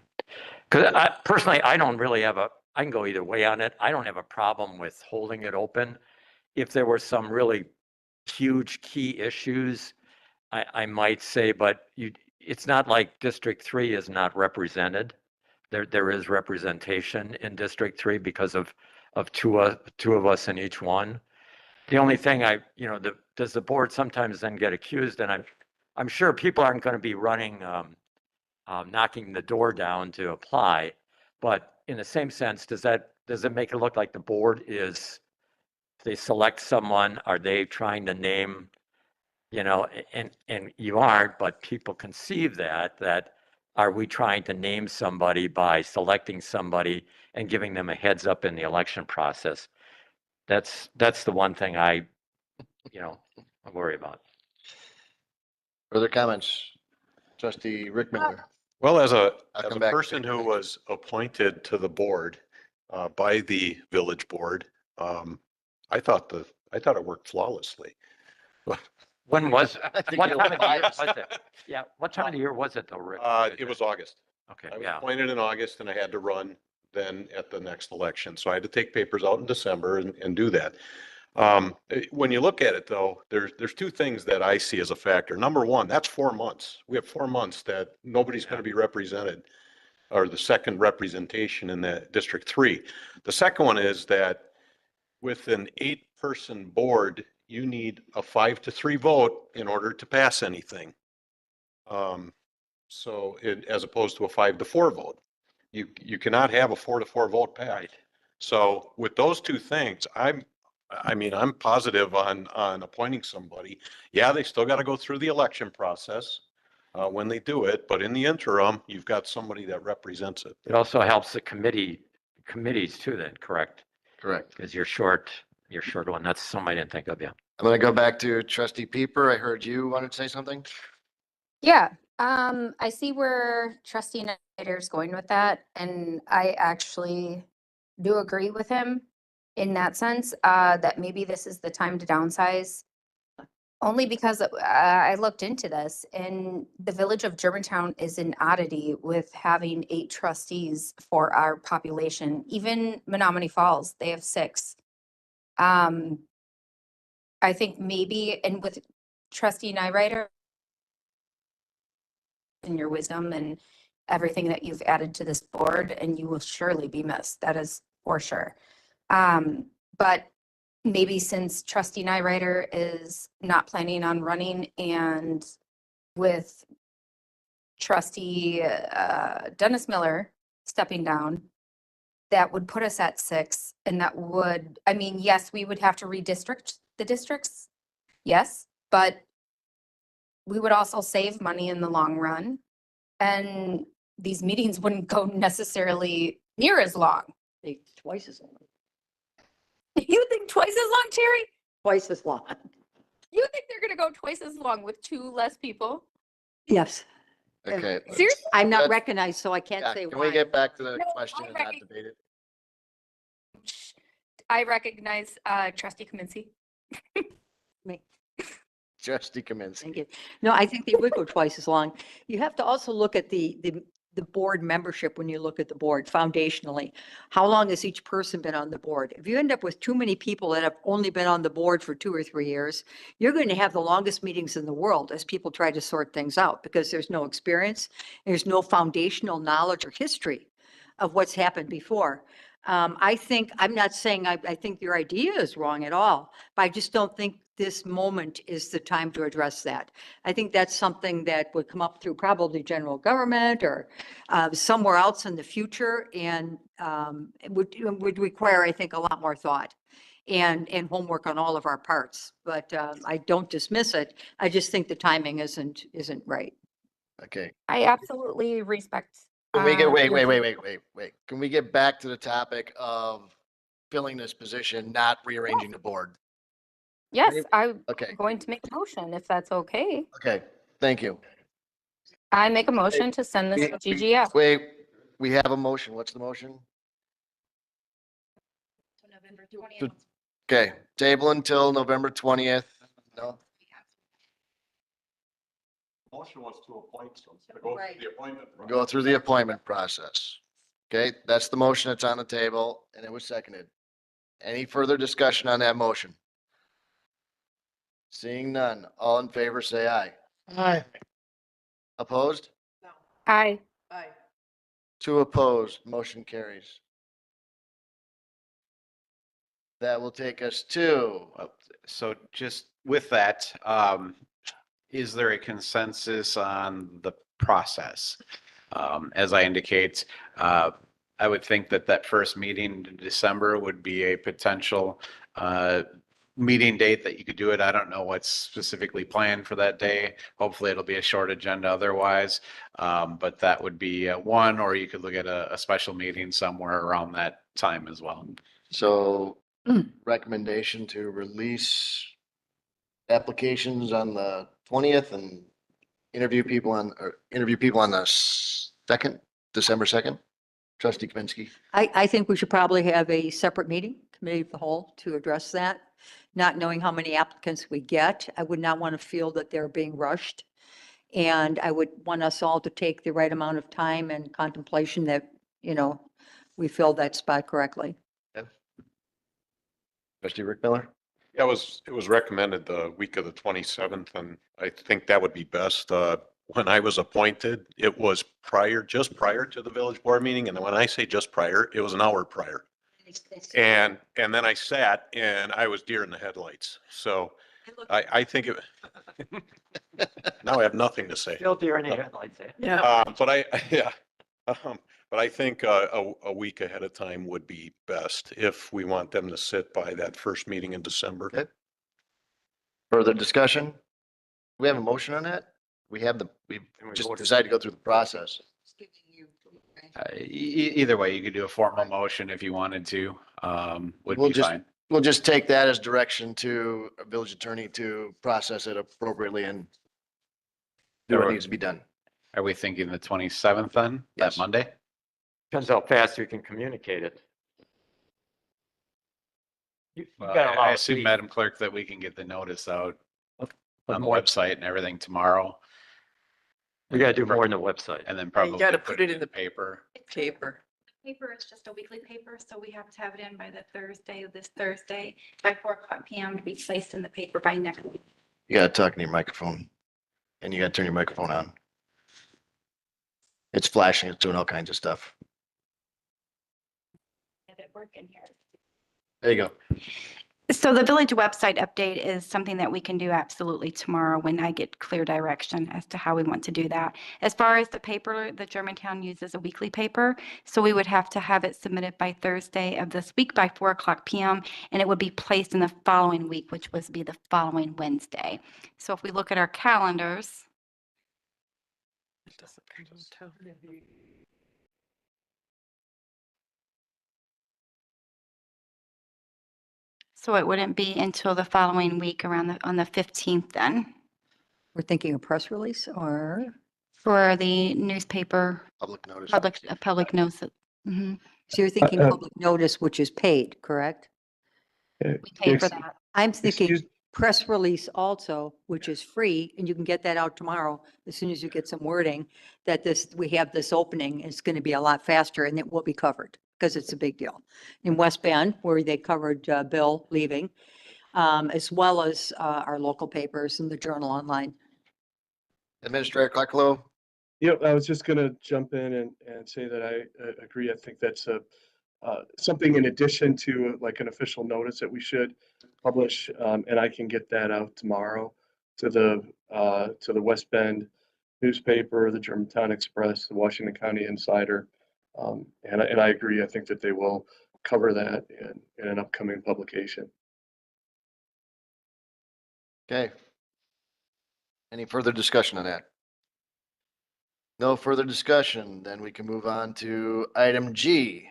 Because personally, I don't really have I can go either way on it. I don't have a problem with holding it open. If there were some really huge key issues, I might say, but it's not like District 3 is not represented. There is representation in District 3 because of two of us in each one. The only thing does the board sometimes then get accused, and I'm sure people aren't going to be running, knocking the door down to apply, but in the same sense, does it make it look like the board they select someone, are they trying to name, and you aren't, but people conceive that are we trying to name somebody by selecting somebody and giving them a heads up in the election process? That's the one thing I worry about. Further comments? Trustee Rick Miller. Well, as a come back to person who was appointed to the board by the village board, I thought it worked flawlessly. When was, I think what you're time of the year biased. was it? Yeah, what time of the year was it though, Rick? It was August. Okay, I was yeah. appointed in August and I had to run then at the next election. So I had to take papers out in December and do that. When you look at it though, there's two things that I see as a factor. Number one, that's 4 months. We have 4 months that nobody's going to be represented, or the second representation in that District 3. The second one is that with an 8-person board, you need a 5-3 vote in order to pass anything. As opposed to a 5-4 vote, you cannot have a 4-4 vote pass. So with those two things, I'm positive on appointing somebody. Yeah, they still got to go through the election process when they do it, but in the interim, you've got somebody that represents it. It also helps the committees too then, correct? Correct. Because you're short one. That's something I didn't think of, yeah. I'm going to go back to Trustee Pieper. I heard you wanted to say something. Yeah, I see where trustee Snyder's going with that, and I actually do agree with him in that sense, that maybe this is the time to downsize. Only because I looked into this, and the village of Germantown is an oddity with having 8 trustees for our population. Even Menominee Falls, they have 6. I think maybe, and with trustee Nyrider and your wisdom and everything that you've added to this board, and you will surely be missed. That is for sure. But maybe since trustee Nyrider is not planning on running, and with trustee Dennis Miller stepping down, that would put us at 6. And that would, I mean, yes, we would have to redistrict the districts. Yes, but we would also save money in the long run. And these meetings wouldn't go necessarily near as long. Twice as long. You think twice as long, Terry? Twice as long. You think they're gonna go twice as long with 2 less people? Yes. Okay. Seriously? I'm not That's- recognized, so I can't Yeah, say can why. we get back to the No, question I and not recognize- debate it? I recognize trustee Kaminsky. Me. Trustee Kaminsky. Thank you. No, I think they would go twice as long. You have to also look at the board membership when you look at the board foundationally. How long has each person been on the board? If you end up with too many people that have only been on the board for 2 or 3 years, you're going to have the longest meetings in the world as people try to sort things out, because there's no experience, there's no foundational knowledge or history of what's happened before. I think, I'm not saying I think your idea is wrong at all, but I just don't think this moment is the time to address that. I think that's something that would come up through probably general government or somewhere else in the future, and it would require, I think, a lot more thought and homework on all of our parts. But I don't dismiss it. I just think the timing isn't right. Okay. I absolutely respect. Can we get, wait. your- Can we get back to the topic of filling this position, not rearranging the board? Yes, I'm Okay. going to make a motion if that's okay. Okay, thank you. I make a motion to send this to GGF. Wait, we have a motion. What's the motion? November 20th. Okay, table until November 20th. No, Motion was to appoint, to go through the appointment. go through the appointment process. Okay, that's the motion that's on the table, and it was seconded. Any further discussion on that motion? Seeing none, all in favor, say aye. Aye. Opposed? Aye. Aye. Two opposed, motion carries. That will take us to, So just with that, is there a consensus on the process? As I indicate, I would think that that first meeting in December would be a potential meeting date that you could do it. I don't know what's specifically planned for that day. Hopefully it'll be a short agenda otherwise. But that would be one, or you could look at a special meeting somewhere around that time as well. so recommendation to release applications on the 20th and interview people on the second, December 2nd. Trustee Kaminsky. I think we should probably have a separate meeting, committee of the whole, to address that. Not knowing how many applicants we get, I would not want to feel that they're being rushed. And I would want us all to take the right amount of time and contemplation that, we fill that spot correctly. Trustee Rick Miller. Yeah, it was recommended the week of the 27th, and I think that would be best. When I was appointed, it was just prior to the village board meeting. And when I say just prior, it was an hour prior. And then I sat and I was deer in the headlights. So I think it, now I have nothing to say. Still deer in the headlights, eh? Yeah. But I think a week ahead of time would be best if we want them to sit by that first meeting in December. Okay. Further discussion? We have a motion on that? We just decided to go through the process. Either way, you could do a formal motion if you wanted to, would be fine. We'll just take that as direction to a village attorney to process it appropriately and do what needs to be done. Are we thinking the 27th then? Yes. That Monday? Depends how fast you can communicate it. You've Well, got a lot I of assume, weeks. Madam Clerk, that we can get the notice out on the more. website and everything tomorrow. We gotta do more than the website. And then You probably gotta put it in the paper. paper. Paper is just a weekly paper, so we have to have it in by this Thursday, by 4 PM to be placed in the paper by next week. You gotta talk in your microphone and you gotta turn your microphone on. It's flashing, it's doing all kinds of stuff. Get it working here. There you go. So the village website update is something that we can do absolutely tomorrow when I get clear direction as to how we want to do that. As far as the paper, the Germantown uses a weekly paper, so we would have to have it submitted by Thursday of this week by 4 PM, and it would be placed in the following week, which would be the following Wednesday. So if we look at our calendars, so it wouldn't be until the following week on the 15th then, We're thinking a press release or? for the newspaper, Public notice. public notice. Mhm. So you're thinking public notice, which is paid, correct? We pay for that. I'm thinking Excuse- press release also, which is free, and you can get that out tomorrow as soon as you get some wording that we have this opening. It's going to be a lot faster and it will be covered because it's a big deal. In West Bend, where they covered Bill leaving, as well as our local papers and the Journal Online. Administrator Clarklo. Yeah, I was just gonna jump in and say that I agree. I think that's something in addition to like an official notice that we should publish. And I can get that out tomorrow to the West Bend newspaper, the Germantown Express, the Washington County Insider. And I agree. I think that they will cover that in an upcoming publication. Okay. Any further discussion on that? No further discussion, then we can move on to item G.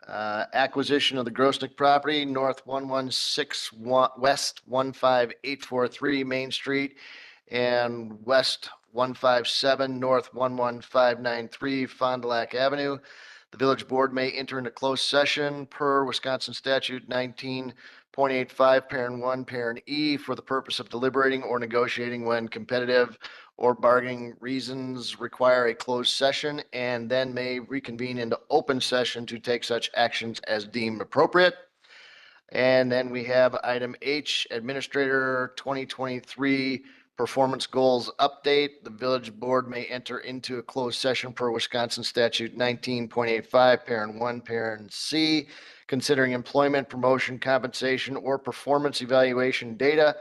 Acquisition of the Grosnick property, North 1161, West 15843 Main Street, and West 157, North 11593 Fond du Lac Avenue. The village board may enter into closed session per Wisconsin statute 19.85, parent 1, parent E, for the purpose of deliberating or negotiating when competitive or bargaining reasons require a closed session, and then may reconvene into open session to take such actions as deemed appropriate. And then we have item H, Administrator 2023 Performance Goals Update. The village board may enter into a closed session per Wisconsin statute 19.85, parent 1, parent C, considering employment, promotion, compensation, or performance evaluation data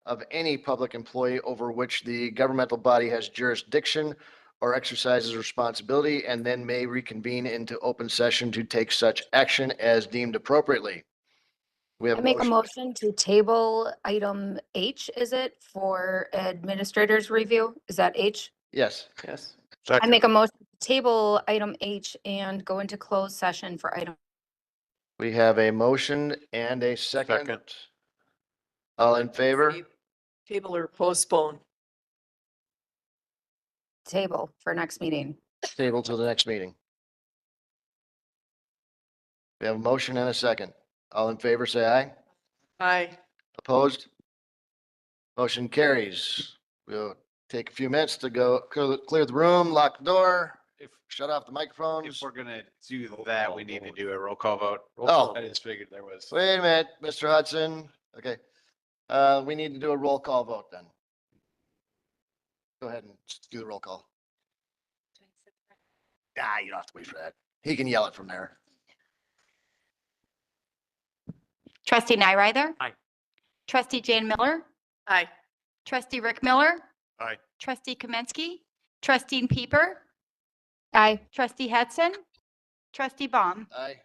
of any public employee over which the governmental body has jurisdiction or exercises responsibility, and then may reconvene into open session to take such action as deemed appropriately. We have I make a motion. motion to table item H, is it, for administrator's review? Is that H? Yes. Yes. I make a motion to table item H and go into closed session for item. We have a motion and a second. Second. All in favor? Table or postpone? Table for next meeting. Table till the next meeting. We have a motion and a second. All in favor, say aye. Aye. Opposed? Motion carries. We'll take a few minutes to go clear the room, lock the door, shut off the If microphones. we're gonna do that, we need to do a roll call vote. Oh. I just figured there was. Wait a minute, Mr. Hudson. Okay. We need to do a roll call vote then. Go ahead and just do the roll call. Ah, you don't have to wait for that. He can yell it from there. Trustee Nyrider? Aye. Trustee Jane Miller? Aye. Trustee Rick Miller? Aye. Trustee Kaminsky? Trustee Pieper? Aye. Trustee Hetzon? Trustee Baum? Aye.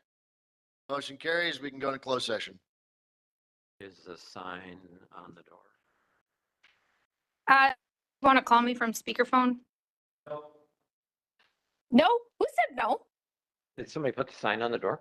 Motion carries. We can go into closed session. Is the sign on the door? Want to call me from speakerphone? No? Who said no? Did somebody put the sign on the door?